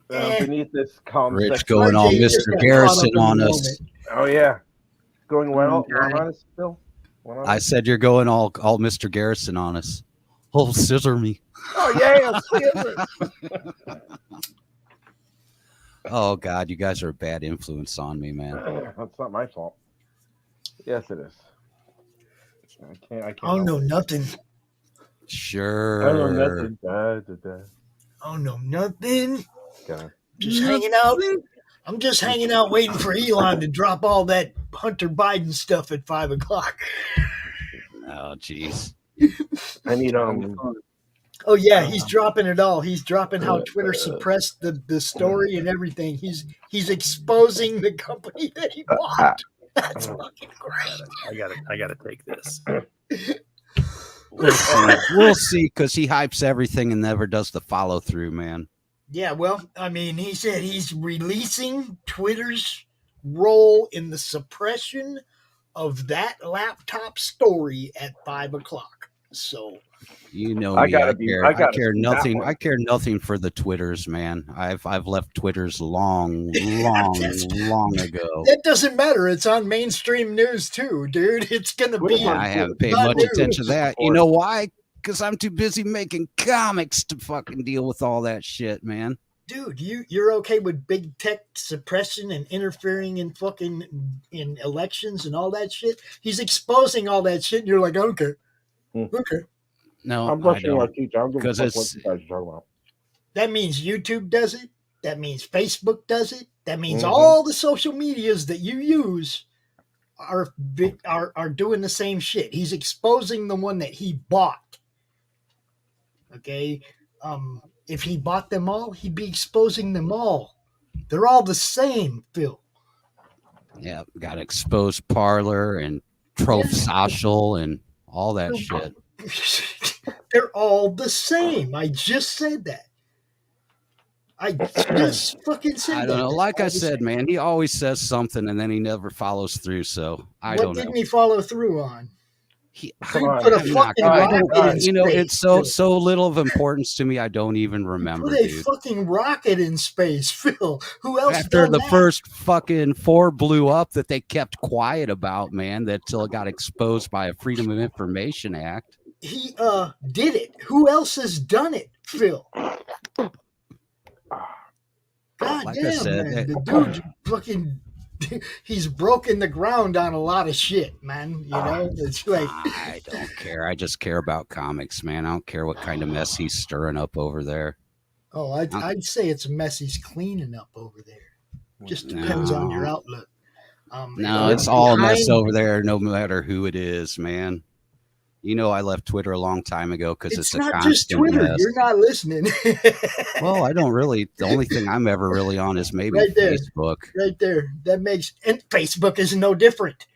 Beneath this calm,
Rich going all Mr. Garrison on us.
Oh yeah, going well on us, Phil.
I said you're going all Mr. Garrison on us. Oh, scissor me.
Oh yeah, scissor.
Oh God, you guys are a bad influence on me, man.
That's not my fault. Yes, it is. I can't.
Oh no, nothing.
Sure.
I know nothing.
Oh no, nothing.
God.
Just hanging out. I'm just hanging out waiting for Elon to drop all that Hunter Biden stuff at 5 o'clock.
Oh jeez.
I need
Oh yeah, he's dropping it all. He's dropping how Twitter suppressed the story and everything. He's exposing the company that he bought. That's fucking great.
I gotta take this.
We'll see, because he hypes everything and never does the follow through, man.
Yeah, well, I mean, he said he's releasing Twitter's role in the suppression of that laptop story at 5 o'clock. So,
you know, I care nothing for the Twitters, man. I've left Twitters long ago.
That doesn't matter. It's on mainstream news too, dude. It's gonna be.
I haven't paid much attention to that. You know why? Because I'm too busy making comics to fucking deal with all that shit, man.
Dude, you're okay with big tech suppression and interfering in in elections and all that shit? He's exposing all that shit, and you're like, okay. Okay.
No,
I'm brushing our teeth. I don't give a fuck what you guys are talking about.
That means YouTube does it. That means Facebook does it. That means all the social medias that you use are doing the same shit. He's exposing the one that he bought. Okay. If he bought them all, he'd be exposing them all. They're all the same, Phil.
Yeah, got exposed Parlor and Troth Social and all that shit.
They're all the same. I just said that. I just fucking said that.
I don't know. Like I said, man, he always says something and then he never follows through. So I don't know.
What didn't he follow through on?
It's so little of importance to me. I don't even remember.
Put a fucking rocket in space, Phil. Who else?
After the first fucking 4 blew up that they kept quiet about, man, that till it got exposed by a Freedom of Information Act.
He did it. Who else has done it, Phil? God
like
damn,
I said,
man. The dude fucking. He's broken the ground on a lot of shit, man. You know, it's like
I don't care. I just care about comics, man. I don't care what kind of mess he's stirring up over there.
Oh, I'd say it's a mess he's cleaning up over there. Just depends on your
No.
outlook.
No, it's all a mess over there, no matter who it is, man. You know, I left Twitter a long time ago because it's a
not
constant
just Twitter.
mess.
You're not listening.
Well, I don't really. The only thing I'm ever really on is maybe
Right there.
Facebook.
Right there. That makes, and Facebook is no different.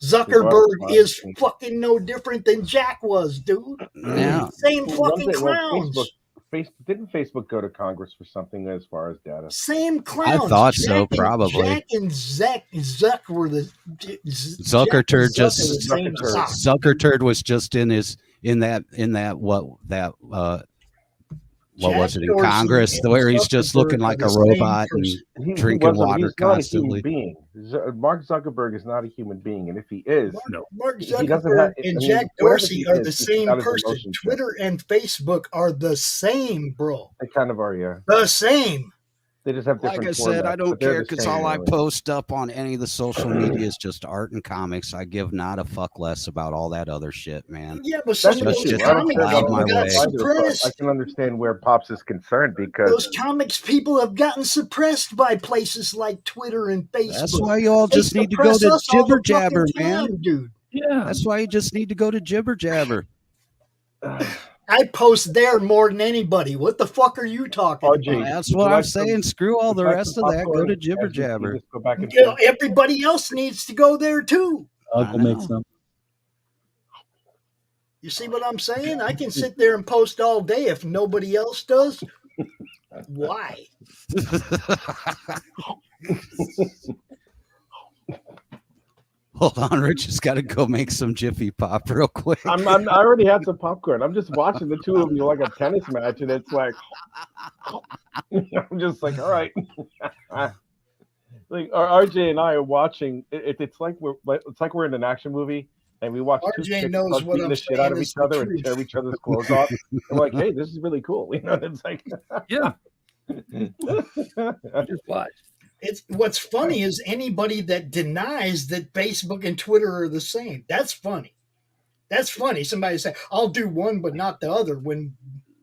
Zuckerberg is fucking no different than Jack was, dude.
Yeah.
Same
Well,
fucking clowns.
Didn't Facebook go to Congress for something as far as data?
Same clowns.
I thought so, probably.
Jack and Zuck were the
Zuckerturd just
Zuckerturd
Zuckerturd was just in that what was it in Congress where he's just looking like a robot and drinking water constantly.
Being. Mark Zuckerberg is not a human being, and if he is,
Mark
he doesn't
Zuckerberg and Jack Dorsey are the
he's
same
got his
person.
emotions
Twitter and Facebook are the same, bro.
They kind of are, yeah.
The same.
They just have different.
Like I said, I
formats,
don't
but they're
care
the
because
same,
all I
really.
post up on any of the social media is just art and comics. I give not a fuck less about all that other shit, man.
Yeah, but some of
That's
those
just
comic
out
people
my
got
way.
suppressed.
I can understand where Pops is concerned because
Those comics people have gotten suppressed by places like Twitter and Facebook.
That's why you all
They
just need to go
suppress
to
us all the
Jibber Jabber,
fucking
man.
time, dude.
Yeah.
That's why you just need to go to Jibber Jabber.
I post there more than anybody. What the fuck are you talking about?
That's what I'm saying. Screw all the rest of that. Go to Jibber Jabber.
Go back and
You know, everybody else needs to go there too.
I'll make some.
You see what I'm saying? I can sit there and post all day if nobody else does. Why?
Hold on, Rich has got to go make some Jiffy Pop real quick.
I already had some popcorn. I'm just watching the two of you like a tennis match, and it's like, I'm just like, all right. Like RJ and I are watching. It's like we're in an action movie, and we watch two
RJ
chicks
knows what
beating
I'm
the shit out of
saying
each
is the
other and
truth.
tear each other's clothes off. I'm like, hey, this is really cool. You know, it's like,
yeah.
Just watch. It's what's funny is anybody that denies that Facebook and Twitter are the same. That's funny. That's funny. Somebody say, "I'll do one, but not the other." When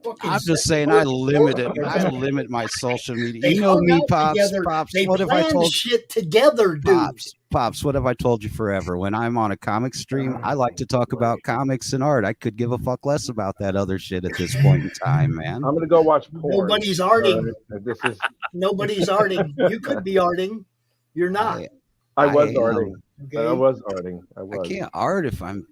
fucking
I'm just saying, I limit it. I limit my social media.
They
You know
hung
me,
out
Pops.
together.
Pops.
They
What have I
planned
told
shit together, dude.
Pops? What have I told you forever? When I'm on a comic stream, I like to talk about comics and art. I could give a fuck less about that other shit at this point in time, man.
I'm gonna go watch porn.
Nobody's arting.
This is.
Nobody's arting. You could be arting. You're not.
I was
am.
arting.
Okay.
I was arting. I
I can't art if I'm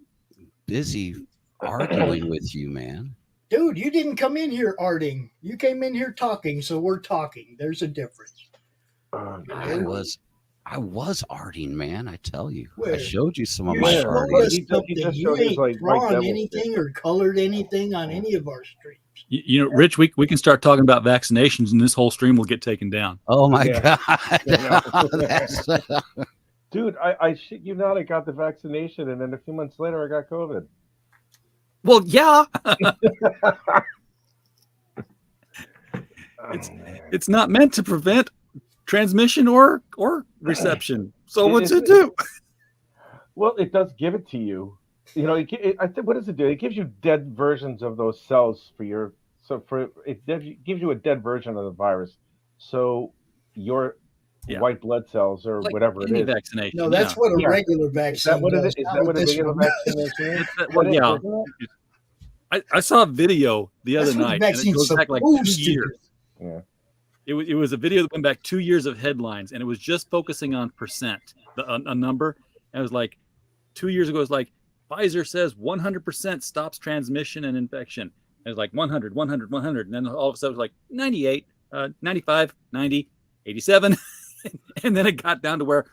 busy arguing with you, man.
Dude, you didn't come in here arting. You came in here talking, so we're talking. There's a difference.
I was arting, man. I tell you,
Where?
I showed you some of
You
my
showed
arting.
us something. You ain't drawn anything or colored anything on any of our streams.
You know, Rich, we can start talking about vaccinations, and this whole stream will get taken down.
Oh my
Yeah.
God!
Dude, I shit you not. I got the vaccination, and then a few months later, I got COVID.
Well, yeah. It's not meant to prevent transmission or reception. So what's it do?
Well, it does give it to you. You know, I think what does it do? It gives you dead versions of those cells gives you a dead version of the virus. So your white blood cells or
Like
whatever it
any
is.
vaccination.
No, that's what a
Yeah.
regular vaccine
Is that what it
does.
is? Is
not
that what a
this
regular
one
vaccination is?
Well, yeah. I saw a video the other
That's what
night,
the
and it
vaccine's
goes back like
supposed
2
to do.
years.
Yeah.
It was a video that went back 2 years of headlines, and it was just focusing on percent, a number. And it was like 2 years ago, it was like Pfizer says 100% stops transmission and infection. And it was like 100, 100, 100. And then all of a sudden it was like 98, 95, 90, 87. And then it got down to where,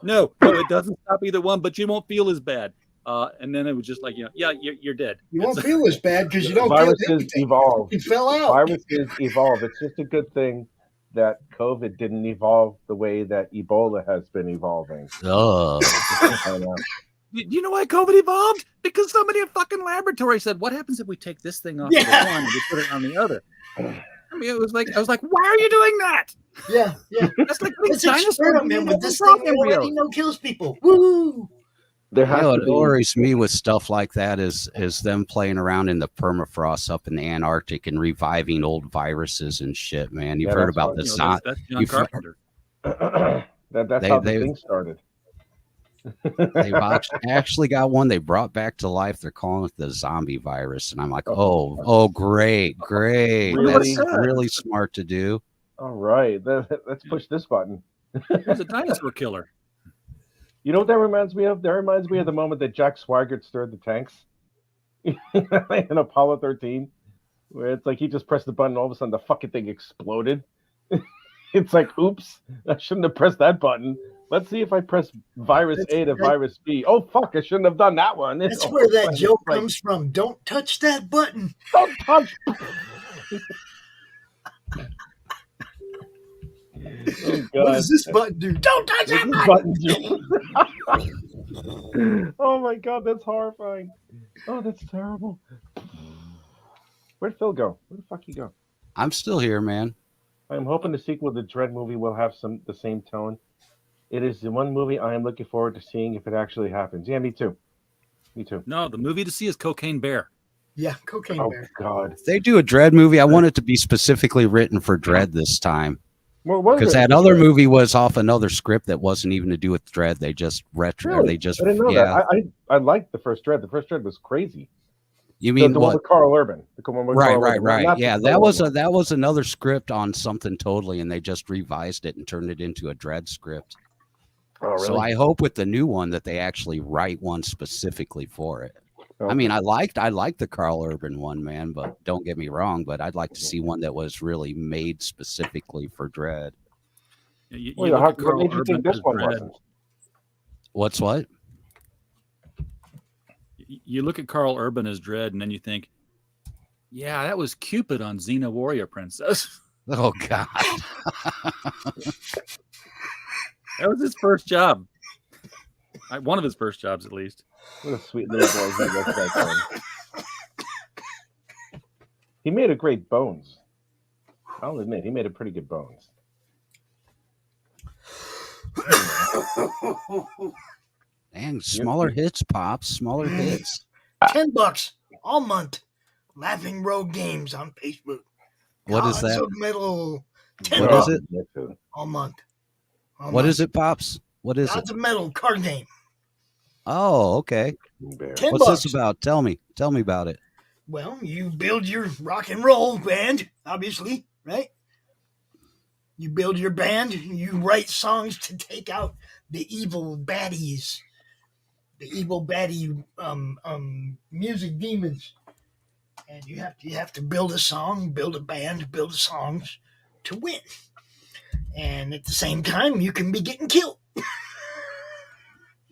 no, it doesn't stop either one, but you won't feel as bad. And then it was just like, you're dead.
You won't feel as bad because you don't feel
Viruses
anything.
evolve.
You fell out.
Viruses evolve. It's just a good thing that COVID didn't evolve the way that Ebola has been evolving.
Oh.
I know.
You know why COVID evolved? Because somebody in a fucking laboratory said, what happens if we take this thing off of the one and we put it on the other? I mean, I was like, why are you doing that?
Yeah.
That's like
Let's experiment with this thing we already know kills people. Woo!
What worries me with stuff like that is them playing around in the permafrost up in the Antarctic and reviving old viruses and shit, man. You've heard about the
that's John Carpenter.
That's how the thing started.
They've actually got one they brought back to life. They're calling it the zombie virus, and I'm like, oh, great.
Really?
That's really smart to do.
All right, let's push this button.
It's a dinosaur killer.
You know what that reminds me of? That reminds me of the moment that Jack Swigert stirred the tanks in Apollo 13, where it's like he just pressed the button, and all of a sudden the fucking thing exploded. It's like, oops, I shouldn't have pressed that button. Let's see if I press virus A to virus B. Oh, fuck, I shouldn't have done that one.
That's where that joke comes from. Don't touch that button.
Don't touch. Oh, God.
What does this button do? Don't touch that
button. Oh, my God, that's horrifying. Oh, that's terrible. Where'd Phil go? Where the fuck he go?
I'm still here, man.
I'm hoping the sequel to the Dread movie will have the same tone. It is the one movie I am looking forward to seeing if it actually happens. Yeah, me too. Me too.
No, the movie to see is Cocaine Bear.
Yeah, Cocaine Bear.
Oh, God.
If they do a Dread movie, I want it to be specifically written for Dread this time. Because that other movie was off another script that wasn't even to do with Dread. They just
Really?
They just
I didn't know that. I liked the first Dread. The first Dread was crazy.
You mean
the one with Carl Urban?
Right. Yeah, that was another script on something totally, and they just revised it and turned it into a Dread script.
Oh, really?
So I hope with the new one that they actually write one specifically for it.
Okay.
I mean, I liked the Carl Urban one, man, but don't get me wrong, but I'd like to see one that was really made specifically for Dread.
What made you think this one wasn't?
What's what?
You look at Carl Urban as Dread, and then you think, yeah, that was Cupid on Xena Warrior Princess.
Oh, God.
That was his first job. One of his first jobs, at least.
What a sweet little boy he looks like. He made a great Bones. I'll admit, he made a pretty good Bones.
Dang, smaller hits, Pops. Smaller hits.
$10 all month. Laughing Road Games on Facebook.
What is that?
Metal.
What is it?
All month.
What is it, Pops? What is
Gods
it?
of Metal card game.
Oh, okay.
$10.
What's this about? Tell me about it.
Well, you build your rock and roll band, obviously, right? You build your band. You write songs to take out the evil baddies, the evil baddie music demons, and you have to build a song, build a band, build songs to win. And at the same time, you can be getting killed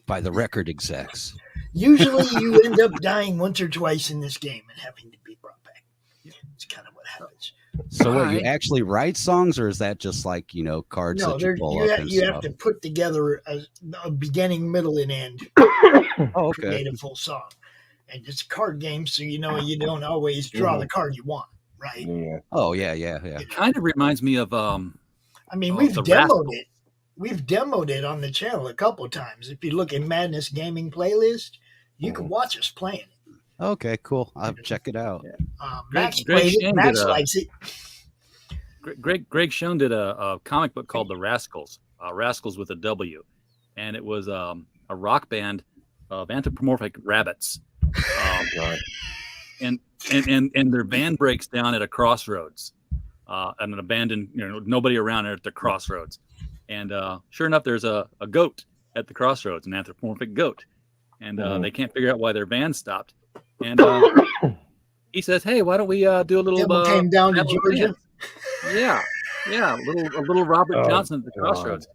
by the record execs.
Usually, you end up dying once or twice in this game and having to be brought back. It's kind of what happens.
So, what, you actually write songs, or is that just like cards that you pull up and
you
stuff?
have to put together a beginning, middle, and end.
Oh, okay.
Create a full song, and it's a card game, so you don't always draw the card you want, right?
Yeah.
Oh yeah.
It kind of reminds me of
I mean, we've demoed it. We've demoed it on the channel a couple of times. If you look at Madness Gaming playlist, you can watch us playing it.
Okay, cool. I'll check it out.
Max played it. Max likes it.
Greg Shinn did a comic book called The Rascals, Rascals with a W, and it was a rock band of anthropomorphic rabbits. And their van breaks down at a crossroads, and an abandoned, nobody around it at the crossroads. And sure enough, there's a goat at the crossroads, an anthropomorphic goat. And they can't figure out why their van stopped. And he says, "Hey, why don't we do a little?"
Came down to Georgia.
Yeah, a little Robert Johnson at the crossroads.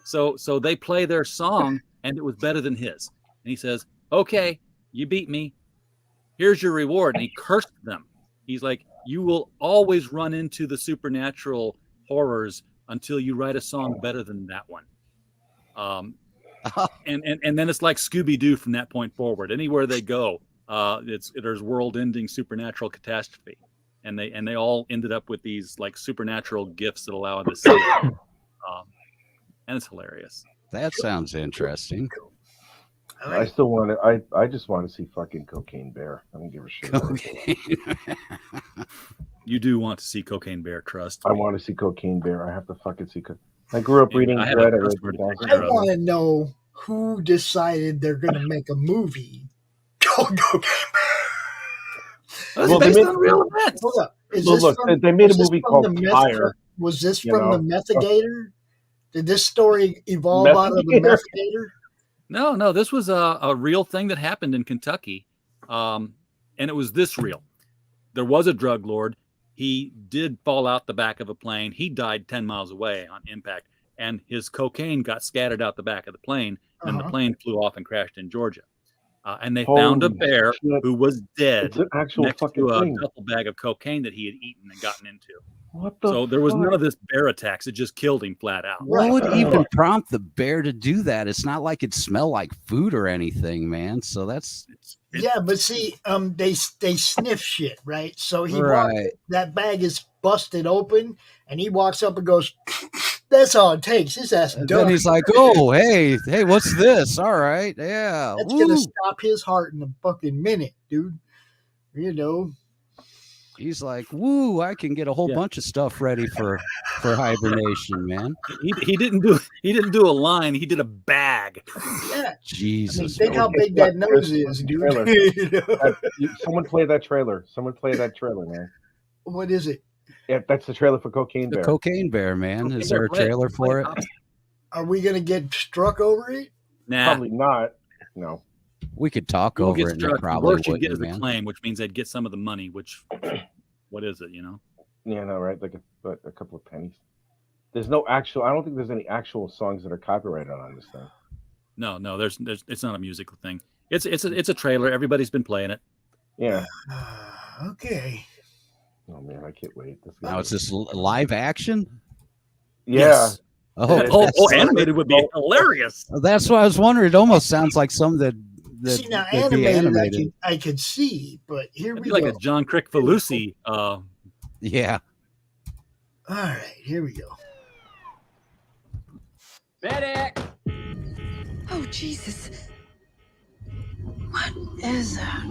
So they play their song, and it was better than his. And he says, "Okay, you beat me. Here's your reward." And he cursed them. He's like, "You will always run into the supernatural horrors until you write a song better than that one." And then it's like Scooby-Doo from that point forward. Anywhere they go, there's world-ending supernatural catastrophe, and they all ended up with these like supernatural gifts that allow them to see it. And it's hilarious.
That sounds interesting.
I still want to. I just want to see fucking Cocaine Bear. I don't give a shit.
You do want to see Cocaine Bear, trust
I
me.
want to see Cocaine Bear. I have to fucking see. I grew up
Yeah,
reading
I have
Dread.
a
I read
password to
Dark
take
I
care of.
want to know who decided they're going to make a movie. Cocaine
That's
Well,
based
they made-
on real events.
Hold up. Is
Well,
this
look,
from,
they made a
was this
movie
from
called
the meth-
Fire.
Was this
you
from
know?
the Methigator? Did this story evolve out of the
Methigator?
Methigator?
No, this was a real thing that happened in Kentucky. And it was this real. There was a drug lord. He did fall out the back of a plane. He died 10 miles away on impact. And his cocaine got scattered out the back of the plane. And the plane flew off and crashed in Georgia. And they found a
Holy
bear
shit.
who was dead
It's an actual
next
fucking
to a
thing.
duffel bag of cocaine that he had eaten and gotten into.
What the
So there was
fuck?
none of this bear attacks. It just killed him flat out.
What would even prompt the bear to do that? It's not like it smelled like food or anything, man. So that's
Yeah, but see, they sniff shit, right? So he
Right.
walks, that bag is busted open, and he walks up and goes, "That's all it takes. His ass
and
done."
then he's like, "Oh, hey, what's this? All right, yeah,
That's
woo."
gonna stop his heart in a fucking minute, dude. You know.
He's like, "Woo! I can get a whole bunch of stuff ready for hibernation, man."
He didn't do a line. He did a bag.
Yeah.
Jesus,
I mean, think how big that nose is, dude.
Trailer.
You know?
Someone play that trailer. Someone play that trailer, man.
What is it?
Yeah, that's the trailer for Cocaine
the
Bear.
Cocaine Bear, man. Is there a trailer for it?
Are we gonna get struck over it?
Nah.
Probably not. No.
We could talk
People
over
get
it, and
struck.
it
The
probably
worst you get is
wouldn't,
a
man.
claim, which means they'd get some of the money. Which, what is it? You know.
Yeah, no, right? Like a couple of pennies. There's no actual. I don't think there's any actual songs that are copyrighted on this thing.
No, there's. It's not a musical thing. It's a trailer. Everybody's been playing it.
Yeah.
Okay.
Oh man, I can't wait. This
Now it's this live action.
Yeah.
Yes.
Oh,
animated would be hilarious.
That's what I was wondering. It almost sounds like some that
See, now
that'd be
animated, I could see, but here
It'd
we
be like
go.
a John Crick-Falusi.
Yeah.
All right, here we go.
Medic!
Oh, Jesus. What is that?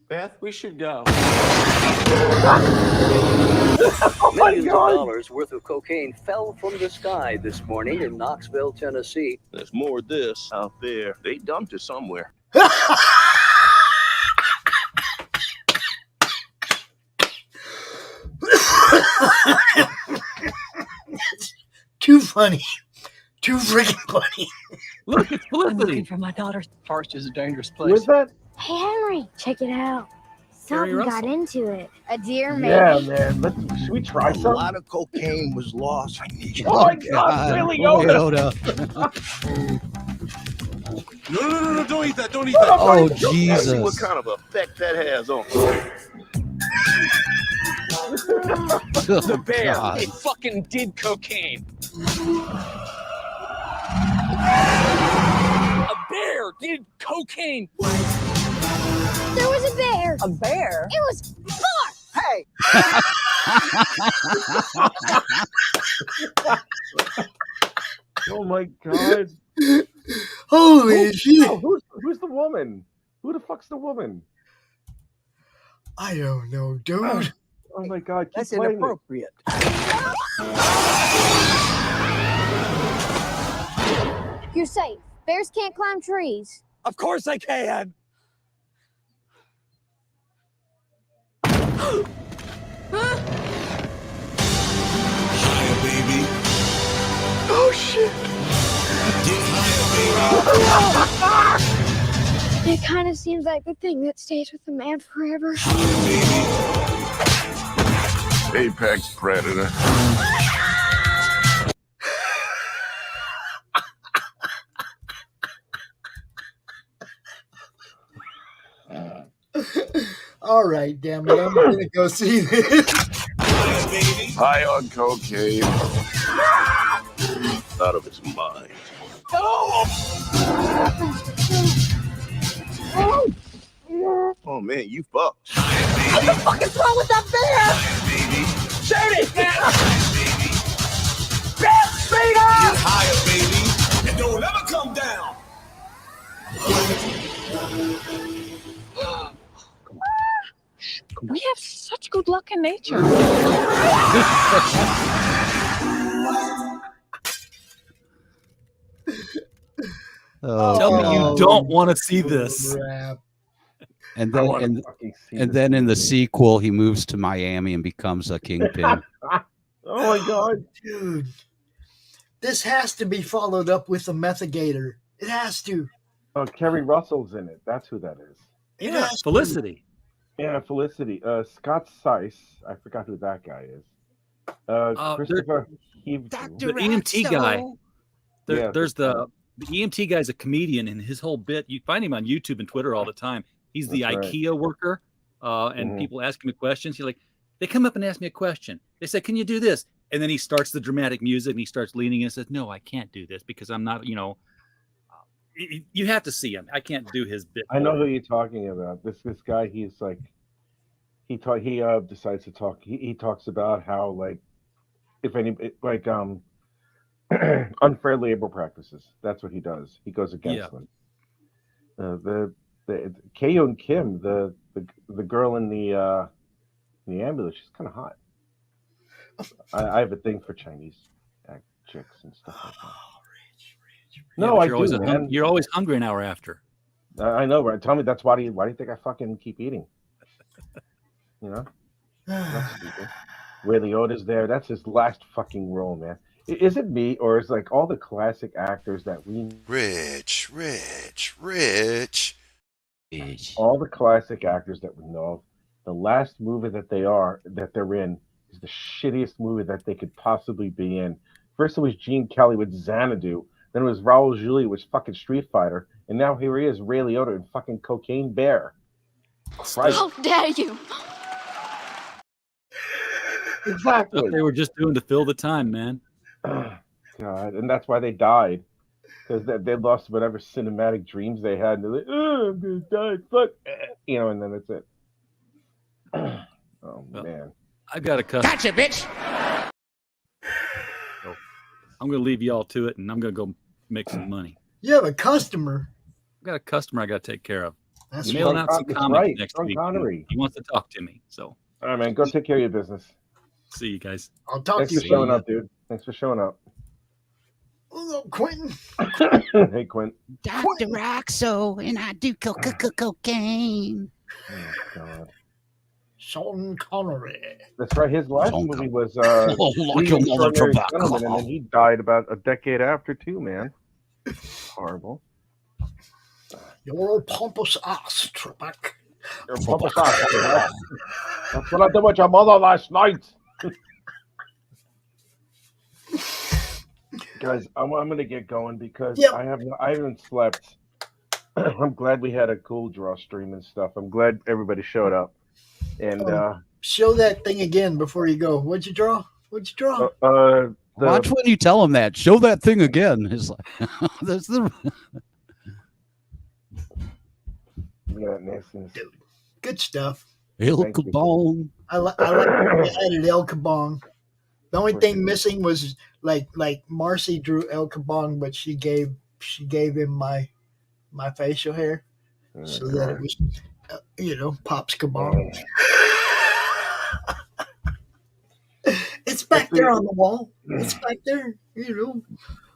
Beth, we should go.
Millions of dollars worth of cocaine fell from the sky this morning in Knoxville, Tennessee.
There's more of this out there. They dumped it somewhere.
Too funny. Too freaking funny.
Look, it's
I'm looking for my daughter.
Forest is a dangerous place.
Where's that?
Hey, Henry, check it out.
Gary
Something got
Russell.
into it. A deer, maybe.
Yeah, man. Should we try
A
some?
lot of cocaine was lost. I need you.
Oh my God! Really, Yoda?
No, don't eat that. Don't eat
that.
Oh,
Let's see
Jesus.
what kind of effect that has on.
The bear.
God.
It fucking did cocaine. A bear did cocaine.
There was a bear.
A bear?
It was Thor.
Hey!
Oh my God!
Holy shit.
Who's the woman? Who the fuck's the woman?
I don't know, dude.
Oh my God! Keep
That's
playing it.
inappropriate.
You're safe. Bears can't climb trees.
Of course I can.
Higher, baby.
Oh shit.
Get higher,
It kind of seems like the thing that stays with a man forever.
baby. Apex predator.
All right, damn it. I'm gonna go see this.
High on cocaine. Out of his mind. Oh man, you fucked.
What the fuck is wrong with that bear? Shoot it! Bitch!
We have such good luck in nature.
Tell me you don't want to see this.
Crap.
And then in the sequel, he moves to Miami and becomes a kingpin.
Oh my God,
dude! This has to be followed up with a Methigator. It has to.
Oh, Kerry Russell's in it. That's who that is.
It
Yeah,
has
Felicity.
Yeah, Felicity. Scott Seiss. I forgot who that guy is. Christopher.
The EMT guy. There's the EMT guy's a comedian, and his whole bit, you find him on YouTube and Twitter all the time. He's the IKEA worker, and people ask him questions. He's like, they come up and ask me a question. They say, can you do this? And then he starts the dramatic music, and he starts leaning and says, no, I can't do this because I'm not, you have to see him. I can't do his bit.
I know who you're talking about. This guy, he's like, he decides to talk. He talks about how, like, if any, like, unfair labor practices. That's what he does. He goes against them. The Kaeyoon Kim, the girl in the ambulance, she's kind of hot. I have a thing for Chinese chicks and stuff like that. No, I do, man.
You're always hungry an hour after.
I know, right? Tell me that's why do you think I fucking keep eating? You know? That's stupid. Ray Liotta's there. That's his last fucking role, man. Is it me, or is like all the classic actors that we
Rich.
all the classic actors that we know of, the last movie that they're in is the shittiest movie that they could possibly be in. First it was Gene Kelly with Xanadu, then it was Raul Julia with fucking Street Fighter, and now here he is, Ray Liotta in fucking Cocaine Bear. Christ.
How dare you?
Exactly.
They were just doing to fill the time, man.
God, and that's why they died, because they lost whatever cinematic dreams they had. And they're like, "Oh, I'm gonna die, fuck," and then that's it. Oh man,
I've got a customer.
Gotcha, bitch.
So, I'm gonna leave y'all to it, and I'm gonna go make some money.
You have a customer.
I've got a customer I got to take care of.
That's
mailing out some comics next
Sean
week.
Connery.
He wants to talk to me, so.
All right, man, go take care of your business.
See you guys.
I'll talk
Thanks
to you.
for showing up, dude. Thanks for showing up.
Hello, Quentin.
Hey, Quint.
Dr. Roxo, and I do cocaine.
Oh, God.
Sean Connery.
That's right. His last movie was
like a
Extraordinary
motherfucker.
Gentleman, and then he died about a decade after, too, man. Horrible.
You're a pompous ass, Trebek.
You're a pompous ass, Trebek. That's what I did with your mother last night. Guys, I'm gonna get going because I haven't slept. I'm glad we had a cool draw stream and stuff. I'm glad everybody showed up. And
show that thing again before you go. What'd you draw?
Watch when you tell him that. Show that thing again. It's like that's the
Dude, good stuff.
El Kabong.
I like they added El Kabong. The only thing missing was like Marcy drew El Kabong, but she gave him my facial hair so that it was Pops Kabong. It's back there on the wall. It's back there,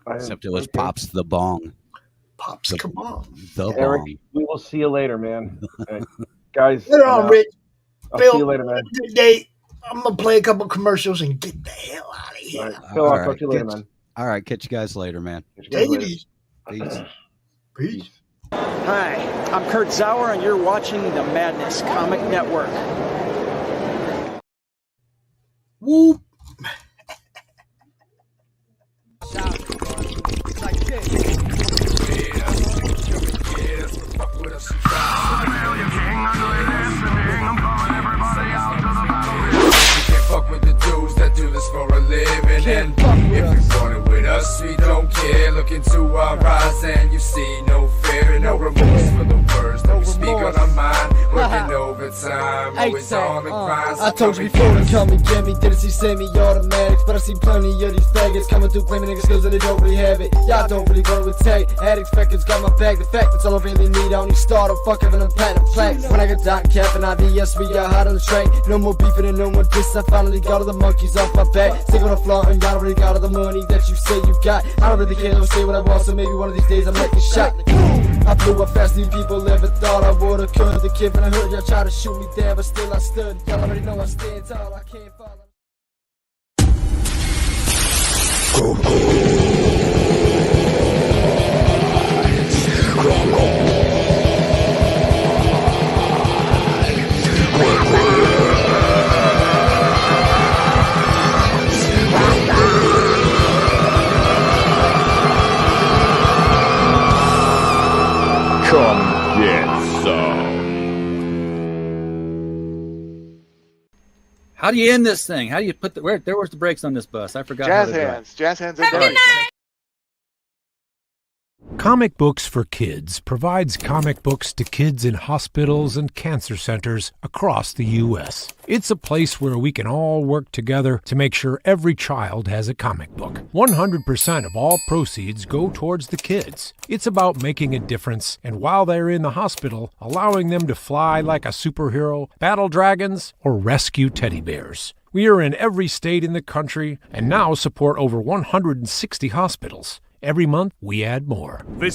Except it was Pops the Bong.
Pops Kabong.
The
Eric,
Bong.
we will see you later, man. Guys,
Later on, Rich.
I'll
Bill,
see you later, man.
Good day. I'm gonna play a couple commercials and get the hell out of here.
All right, Phil, I'll talk to you later, man.
All right, catch you guys later, man.
Take it easy.
Peace.
Hi, I'm Kurt Zauer, and you're watching the Madness Comic Network.
Whoop.
Fuck with the dudes that do this for a living. And if you want it with us, we don't care. Look into our eyes and you see no fear and no remorse for the words that we speak on our mind. Working overtime. always on the grind.
I told you before to come and get me. Didn't see semi-automatics, but I see plenty of these faggots coming through claiming niggas skills and they don't really have it. Y'all don't really go with tag. Addicts, feckers got my bag. The fact that's all I really need. I only start on fuck having them platinum plaques. When I got Doc, Cap, and IBS, we got hot on the track. No more beefing and no more diss. I finally got all the monkeys off my back. Stick on the floor and y'all already got all the money that you say you got. I don't really care, don't say what I want, so maybe one of these days I'm making shot. I blew up fast, these people never thought I would've could. The kid when I heard y'all try to shoot me down, but still I stood. Y'all already know I stand tall, I can't follow.
Come get some.
How do you end this thing? How do you put the where's the brakes on this bus? I forgot.
Jazz
how to do it.
hands. Jazz hands are done.
Comic Books for Kids provides comic books to kids in hospitals and cancer centers across the U.S. It's a place where we can all work together to make sure every child has a comic book. 100% of all proceeds go towards the kids. It's about making a difference, and while they're in the hospital, allowing them to fly like a superhero, battle dragons, or rescue teddy bears. We are in every state in the country and now support over 160 hospitals. Every month, we add more. Visit